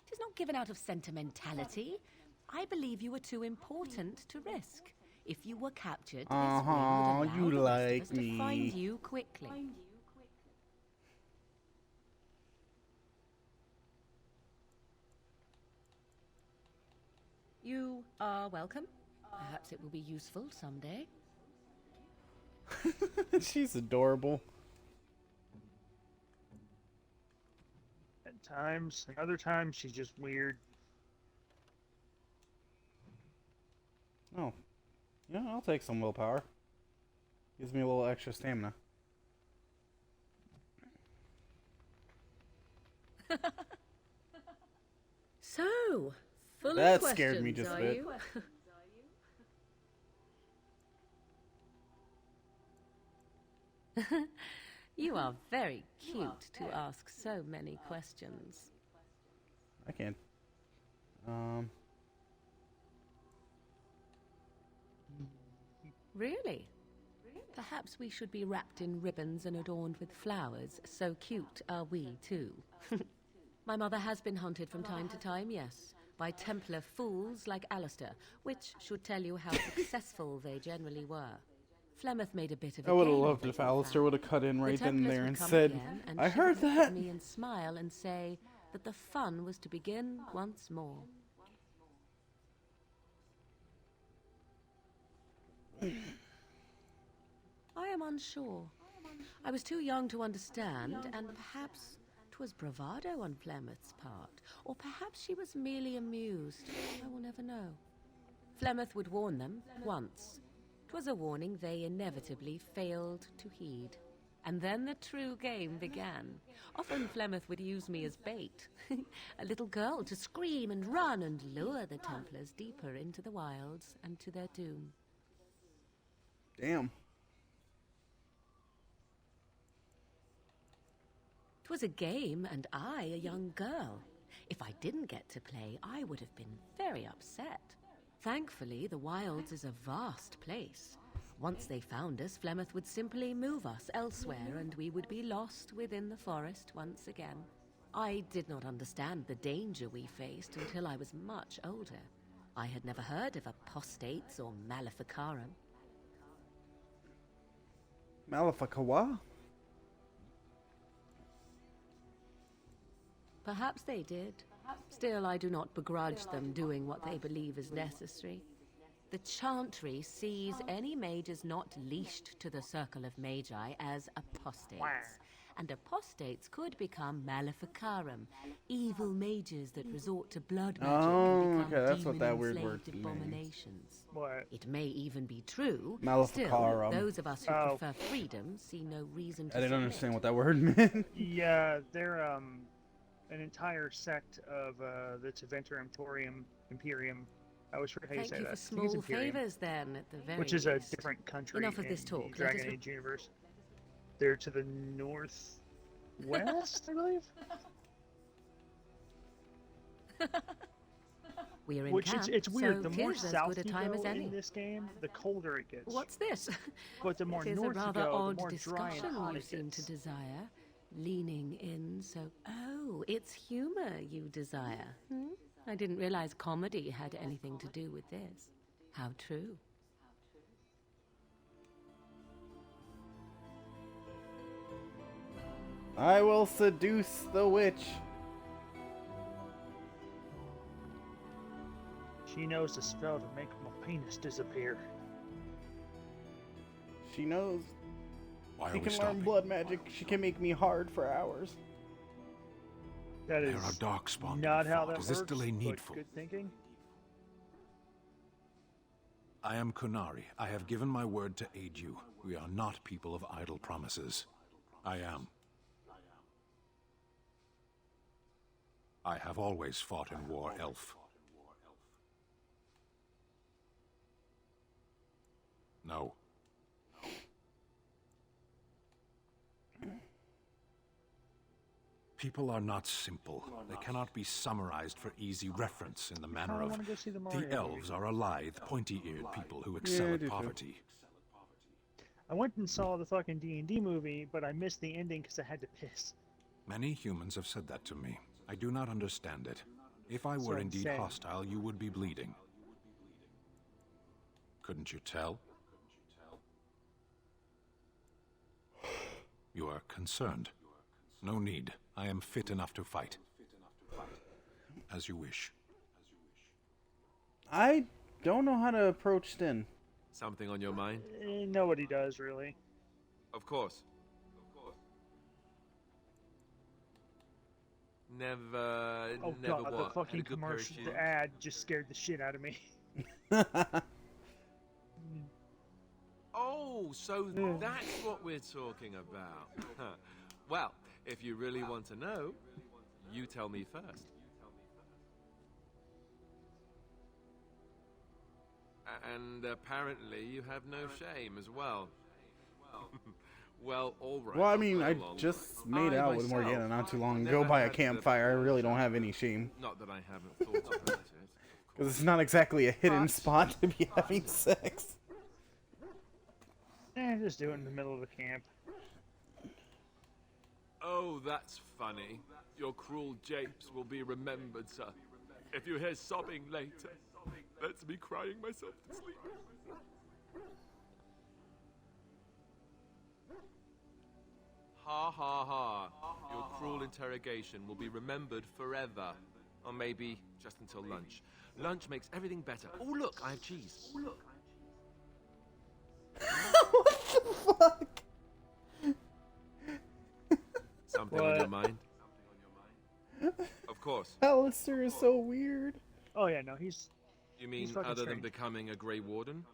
It is not given out of sentimentality. I believe you were too important to risk. If you were captured, this ring would allow you the rest of us like me. to find you quickly. You are welcome. Perhaps it will be useful someday. She's adorable. At times, and other times, she's just weird. Oh. Yeah, I'll take some willpower. Gives me a little extra stamina. So, full That of questions, scared me just a are bit. you? You are very cute to ask so many questions. I can't. Really? Perhaps we should be wrapped in ribbons and adorned with flowers. So cute are we, too. My mother has been hunted from time to time, yes, by Templar fools like Alistair, which should tell you how successful they generally were. Flemeth made a bit of a I would have game of loved it, if in Alistair fact. would have cut in The right then and Templars there would and come said, again, and I she would heard look at that. me and smile and say that the fun was to begin once more. I am unsure. I was too young to understand, and perhaps 'twas bravado on Flemeth's part, or perhaps she was merely amused. I will never know. Flemeth would warn them once. 'Twas a warning they inevitably failed to heed. And then the true game began. Often Flemeth would use me as bait, a little girl to scream and run and lure the Templars deeper into the wilds and to their doom. Damn. 'Twas a game, and I a young girl. If I didn't get to play, I would have been very upset. Thankfully, the wilds is a vast place. Once they found us, Flemeth would simply move us elsewhere, and we would be lost within the forest once again. I did not understand the danger we faced until I was much older. I had never heard of apostates or maleficarum. Maleficawa? Perhaps they did. Still, I do not begrudge them doing what they believe is necessary. The Chantry sees any mages not leashed to the Circle of Magi as apostates, and apostates could become Maleficarum, evil mages that resort to blood magic and become okay, that's what that weird word demon-enslaved abominations. What? It may even be true. Maleficarum. Still, those of us who prefer freedom see no reason to I didn't submit. understand what that word meant. Yeah, they're an entire sect of the Tevinter Imperium. I always forget how you Thank say you that. for I think small it's Imperium, favors, then, at the very which is a least. different country Enough of in this talk. the Let us Dragon re- Age universe. They're to the northwest, I believe. We're in Which camp, it's weird. so The more tis as south good a you time go as any. in this game, the colder it gets. What's this? But the more It is north a you rather go, the odd more dry and discussion hot you it seem gets. to desire. Leaning in, so... Oh, it's humor you desire. Hmm? I didn't realize comedy had anything to do with this. How true. I will seduce the witch. She knows the spell to make my penis disappear. She knows. Why She are we can learn stopping? blood magic. She can make me hard for hours. That is There are darkspawn. not how that Is works. this delay but needful? Good thinking. I am Kunari. I have given my word to aid you. We are not people of idle promises. I am. I have always fought in war, Elf. No. People are not simple. They cannot be summarized for easy reference in the manner of... wanna go see the Mario elves are a lithe, pointy-eared people who excel Yeah, I at do too. poverty. I went and saw the fucking D&D movie, but I missed the ending because I had to piss. Many humans have said that to me. I do not understand it. If I So were indeed insane. hostile, you would be bleeding. Couldn't you tell? You are concerned. No need. I am fit enough to fight. As you wish. I don't know how to approach Sten. Something on your mind? Nobody does, really. Of course. Never, Oh never god, what? the Had a fucking good commercial, parachute? the ad just scared the shit out of me. Oh, so that's what we're talking about. Well, if you really want to know, you tell me first. And apparently you have no shame as well. Well, all right. Well, I mean, I I'll along. just made I out with myself Morgana not too long never ago by a had the campfire. I really don't have any shame. Not that I haven't thought about it. Because it's not exactly a hidden But- spot to be having sex. Just do it in the middle of the camp. Oh, that's funny. Your cruel japes will be remembered, sir. If you hear sobbing later, that's me crying myself to sleep. Ha ha ha. Your cruel interrogation will be remembered forever. Or maybe just until lunch. Lunch makes everything better. Oh, look, I have cheese. Something on your What? mind? Of course. Alistair is so weird. Oh yeah, no, he's... You mean fucking other than strange. becoming a Grey Warden?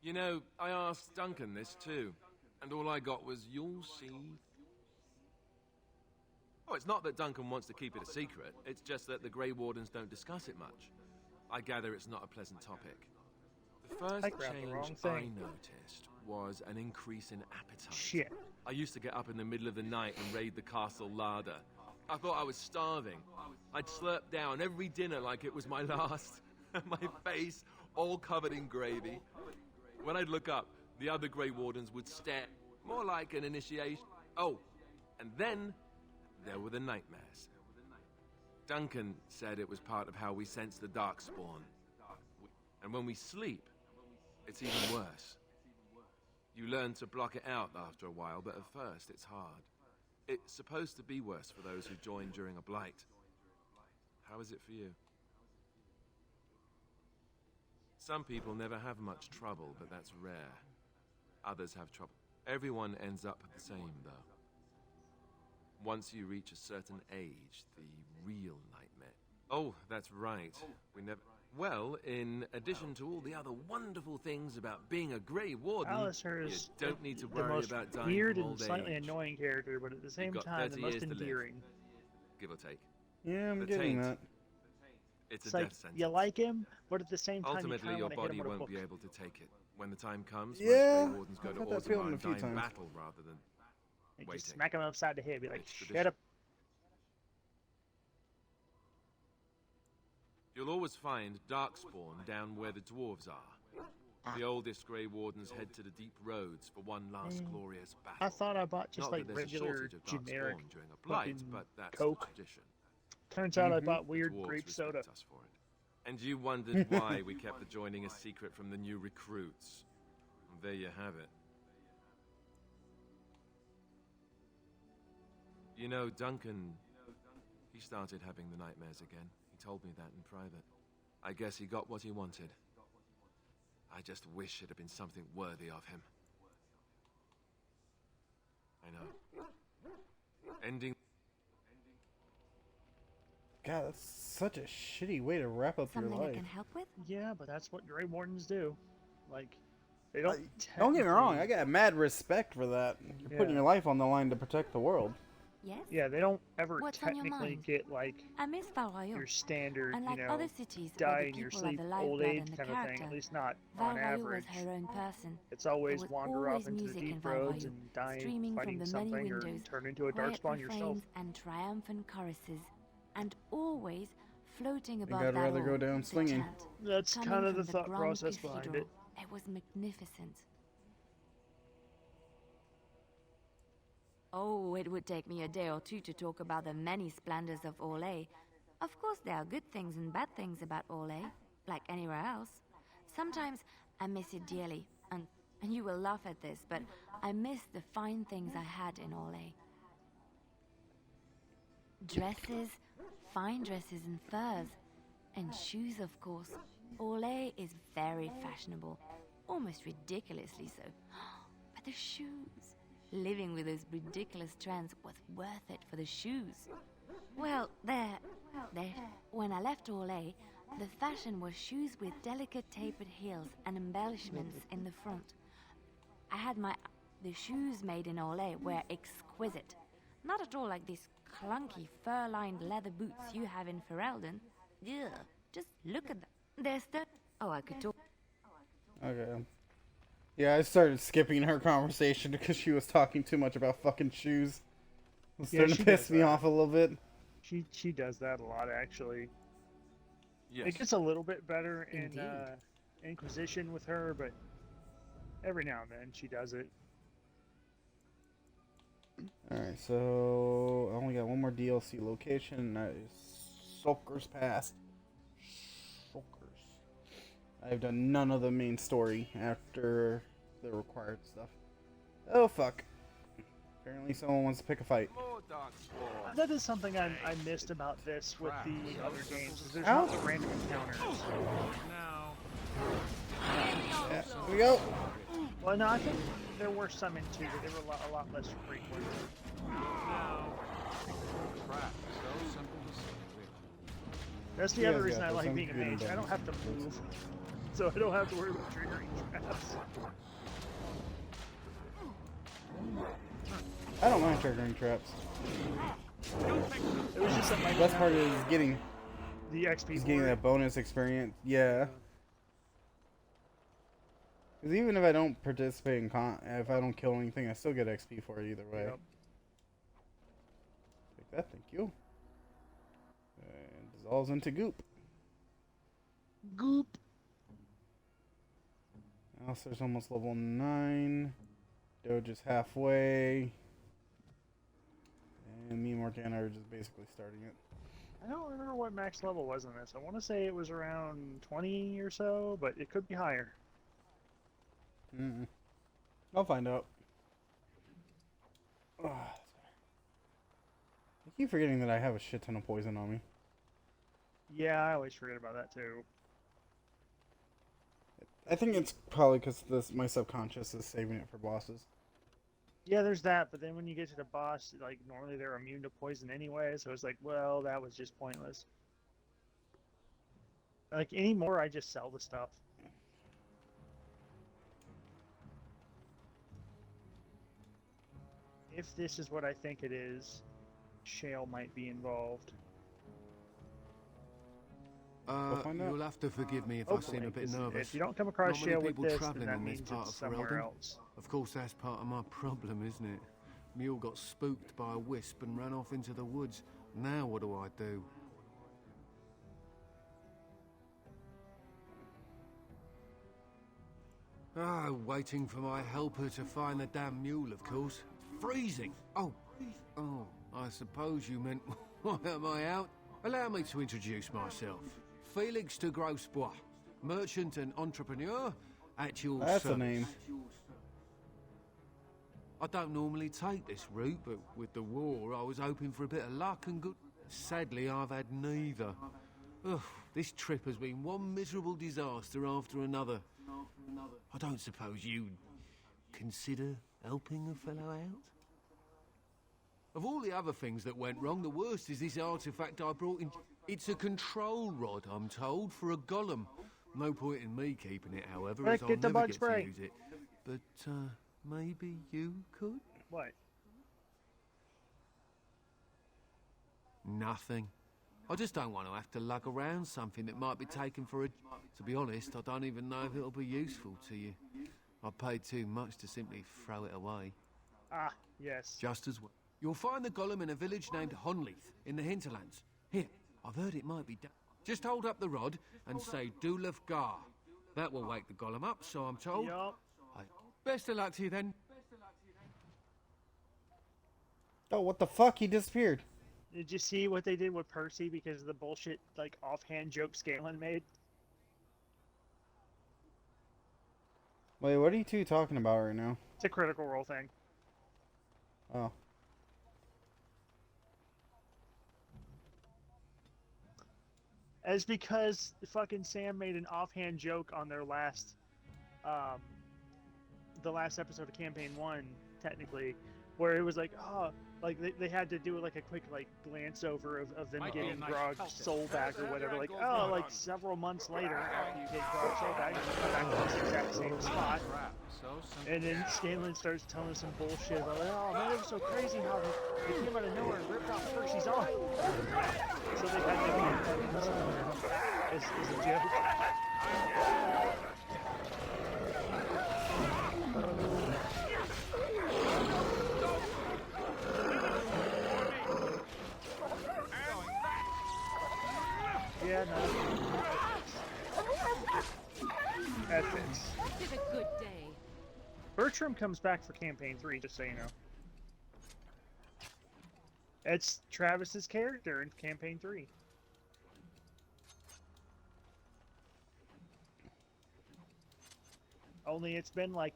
You know, I asked Duncan this too, and all I got was, "You'll see." Oh, it's not that Duncan wants to keep it a secret, it's just that the Grey Wardens don't discuss it much. I gather it's not a pleasant topic. The first I grabbed the wrong change I thing. noticed was an increase in appetite. Shit. I used to get up in the middle of the night and raid the castle larder. I thought I was starving. I'd slurp down every dinner like it was my last. My face all covered in gravy. When I'd look up, the other Grey Wardens would stare, more like an initiation. Oh, and then there were the nightmares. Duncan said it was part of how we sense the Darkspawn. And when we sleep, it's even worse. You learn to block it out after a while, but at first it's hard. It's supposed to be worse for those who join during a blight. How is it for you? Some people never have much trouble, but that's rare. Others have trouble. Everyone ends up the same, though. Once you reach a certain age, the real nightmare. Oh, that's right. We never... Well, in addition to all the other wonderful things about being a Grey Warden, Alistair you is don't need to the worry most about dying weird from and old slightly age. annoying character, but at the same got time, the 30 most years to live. endearing. Give or take. Yeah, I'm The getting taint. that. It's It's a like death sentence. you like him, but at the same time, Ultimately, you your kind of want to hit body him with a won't book. be able to take it. When the time comes, Yeah, most Grey Wardens go I've to had that feeling Orzammar a and few die in times. battle rather than Like, waiting. just smack him upside the head, be like, It's shut tradition. up. You'll always find Darkspawn down where the dwarves are. The oldest Grey Wardens head to the deep roads for one last glorious battle. I thought I bought just Not like that there's a regular shortage of generic Darkspawn during a blight, fucking but that's Coke. the tradition. Turns out I Mhm. bought weird Dwarves grape respect soda. us for it. And you wondered why we kept the joining a secret from the new recruits. And there you have it. You know, Duncan, he started having the nightmares again. He told me that in private. I guess he got what he wanted. I just wish it had been something worthy of him. I know. Ending... God, that's such a shitty way to wrap up Something your I life. can help with? Yeah, but that's what Grey Wardens do. Like, they don't. Don't get me wrong, I technically- got mad respect for that. You're putting Yeah. your life on the line to protect the world. Yes? Yeah, they don't ever What's on your technically mind? get like I miss Val Royeaux. your standard, And like you know, other cities die where the in your people are sleep, the old lifeblood age and the kind of thing. character, At least not Val on Royeaux average. was her own person. It's always There was wander always off into the music in deep Val roads Royeaux, and die streaming from fighting the many something or windows, turn into a quiet darkspawn yourself. refrains and triumphant choruses, and always floating Think above I'd that rather go all, down the swinging. chant, That's coming kind of from the thought Grand process behind Cathedral. it. It was magnificent. Oh, it would take me a day or two to talk about the many splendors of Orlais. Of course, there are good things and bad things about Orlais, like anywhere else. Sometimes I miss it dearly, and you will laugh at this, but I miss the fine things I had in Orlais. Dresses, fine dresses and furs, and shoes, of course. Orlais is very fashionable, almost ridiculously so. But the shoes, living with those ridiculous trends was worth it for the shoes. Well, there. When I left Orlais, the fashion was shoes with delicate tapered heels and embellishments in the front. I had the shoes made in Orlais were exquisite. Not at all like these clunky fur-lined leather boots you have in Ferelden. Ugh, just look at them. There's the... Oh, I could talk... Okay. Yeah, I started skipping her conversation because she was talking too much about fucking shoes. It was Yeah, starting she to piss does me that. off a little bit. She does that a lot, actually. Yes. It gets a little bit better in Indeed. Inquisition with her, but every now and then she does it. Alright, so I only got one more DLC location, and that is Sulker's Pass. Sulkers. I've done none of the main story after the required stuff. Oh fuck. Apparently someone wants to pick a fight. That is something I missed about this with the other games. Is there's Ow. not the random encounters. Yeah, here we go. Well, no, I think there were some in 2, but they were a lot less frequent. That's the You other guys reason got I this. like I'm being a good mage. and I don't done. have to move, so I don't have to worry about triggering traps. I don't mind triggering traps. It was just that The my best part is getting the XP is getting for it. that bonus experience. Yeah. Because even if I don't participate in if I don't kill anything, I still get XP for it either way. Yep. Take that, thank you. And dissolves into goop. Goop. Alistair's almost level 9. Doge is halfway. And me and Morgana are just basically starting it. I don't remember what max level was in this. I want to say it was around 20 or so, but it could be higher. I'll find out. Ugh. I keep forgetting that I have a shit ton of poison on me. Yeah, I always forget about that too. I think it's probably because my subconscious is saving it for bosses. Yeah, there's that, but then when you get to the boss, like, normally they're immune to poison anyway, so it's like, well, that was just pointless. Like, anymore, I just sell the stuff. If this is what I think it is, Shale might be involved. You'll have to forgive me if I seem a bit nervous. If you don't come across Not many Shale with people this, travelling then that on this means part it's of somewhere Ferelden. else. Of course, that's part of my problem, isn't it? Mule got spooked by a wisp and ran off into the woods. Now what do I do? Waiting for my helper to find the damn mule, of course. Freezing! Oh, I suppose you meant, why am I out? Allow me to introduce myself. Felix de Grosbois, merchant and entrepreneur at your That's service. a name. I don't normally take this route, but with the war, I was hoping for a bit of luck and good. Sadly, I've had neither. Ugh, this trip has been one miserable disaster after another. I don't suppose you'd consider helping a fellow out? Of all the other things that went wrong, the worst is this artifact I brought in. It's a control rod, I'm told, for a golem. No point in me keeping it, however, as I'll Get the never bug get spray. to use it. But, maybe you could? What? Nothing. I just don't want to have to lug around something that might be taken for a... To be honest, I don't even know if it'll be useful to you. I paid too much to simply throw it away. Ah, yes. Just as well. You'll find the golem in a village named Honleith, in the hinterlands. Here, I've heard it might be done. Just hold up the rod and say Dulaf Gar. That will wake the golem up, so I'm told. Yup. Best of luck to you then. Oh, what the fuck? He disappeared. Did you see what they did with Percy because of the bullshit, like, offhand joke Scanlan made? Wait, what are you two talking about right now? It's a Critical Role thing. Oh. As because fucking Sam made an offhand joke on their last, the last episode of Campaign 1, technically, where it was like, oh, like they had to do like a quick like glance over of them getting Grog's soul back or whatever. Like, oh, like several months later after you get Grog's soul back, you come back to this exact same spot. And then Scanlan starts telling us some bullshit about, like, oh man, it was so crazy how they came out of nowhere and ripped off Percy's arm. So they had to be as a joke. Yeah, no. That fits. This is a good day. Bertram comes back for Campaign 3, just so you know. It's Travis's character in Campaign 3. Only it's been like,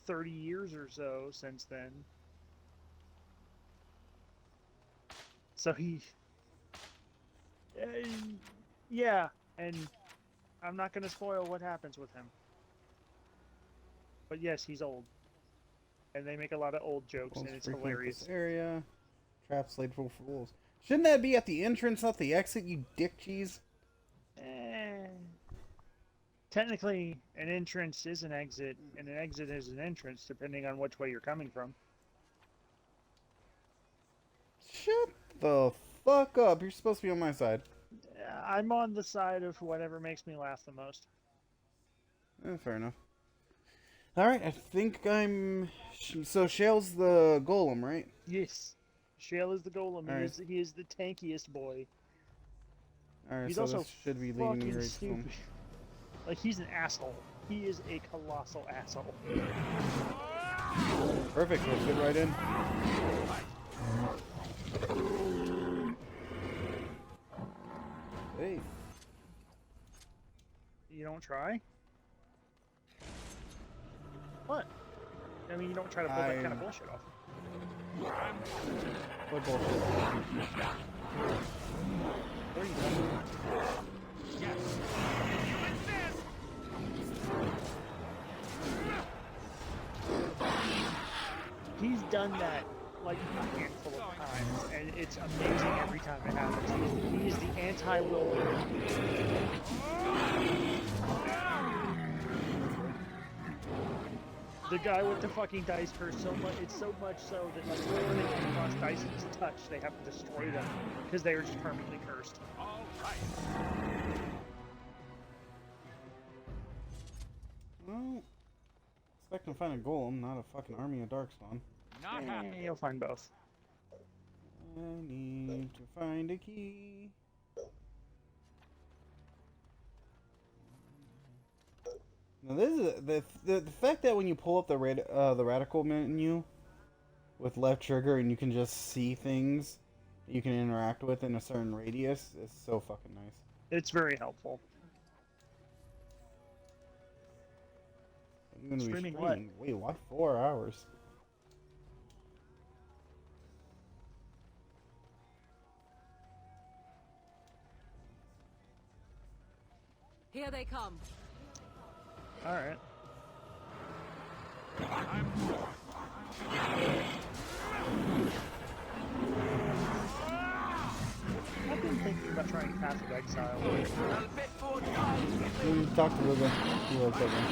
30 years or so since then. So he... yeah, and I'm not going to spoil what happens with him. But yes, he's old. And they make a lot of old jokes, and it's hilarious. This area. Traps laid for fools. Shouldn't that be at the entrance, not the exit, you dick cheese? Technically, an entrance is an exit, and an exit is an entrance, depending on which way you're coming from. Shut the fuck up. You're supposed to be on my side. I'm on the side of whatever makes me laugh the most. Fair enough. Alright, I think I'm... So Shale's the golem, right? Yes. Shale is the golem. Right. He is the tankiest boy. Alright, He's so also this should be leading me fucking right to stupid. him. Like, he's an asshole. He is a colossal asshole. Perfect, let's get right in. Hey. You don't try? What? I mean, you don't try to pull that kind of bullshit off. What bullshit? What are you doing? Stop done that like a handful of times, and it's amazing every time it happens. He is the anti-Wilbur. The guy with the fucking dice curse it's so much so that like whenever they come across dice to touch, they have to destroy them because they are just permanently cursed. Well, expect to find a golem, not a fucking army of darkspawn. Not happy. You'll find both. I need to find a key. Now this is the fact that when you pull up the radical menu with left trigger and you can just see things you can interact with in a certain radius is so fucking nice. It's very helpful. You're gonna be Streaming streaming. Wait, why 4 hours? Here they come. Alright. I've been thinking about trying Path of Exile. Talk to Ruben. He likes that one.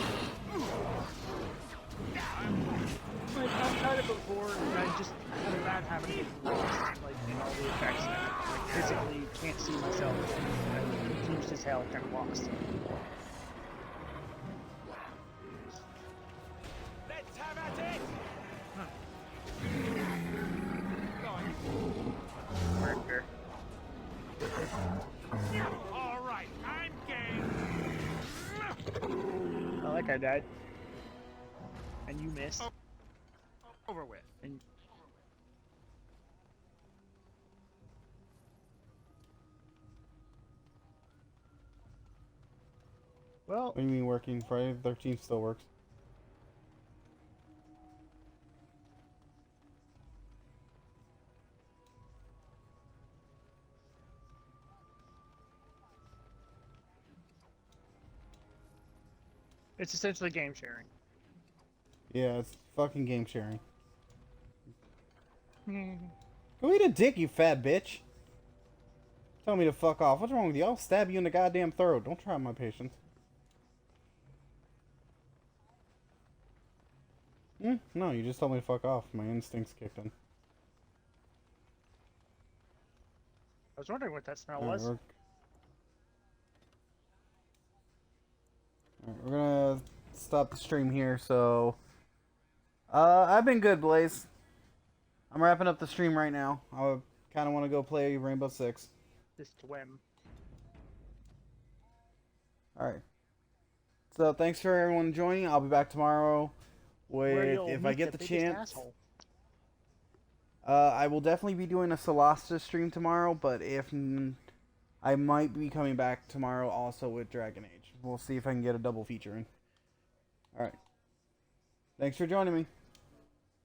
Like, I've tried it before, and I just have a bad habit of getting lost, like, in all the effects, and I, like, physically can't see myself, and I'm confused as hell, kind of lost. Let's have at it! Murder. All right, I'm game. Oh, that guy died. And you missed. Over with. And well, What do you mean working? Friday the 13th still works. it's essentially game sharing. Yeah, it's fucking game sharing. Go eat a dick, you fat bitch. Tell me to fuck off. What's wrong with you? I'll stab you in the goddamn throat. Don't try my patience. No, you just told me to fuck off. My instincts kicked in. I was wondering what that smell Alright, was. we're gonna stop the stream here, so... I've been good, Blaze. I'm wrapping up the stream right now. I kind of want to go play Rainbow Six. This twim. Alright. So, thanks for everyone joining. I'll be back tomorrow with, if I get the chance. I will definitely be doing a Solasta stream tomorrow, but if I might be coming back tomorrow also with Dragon Age. We'll see if I can get a double feature in. Alright. Thanks for joining me.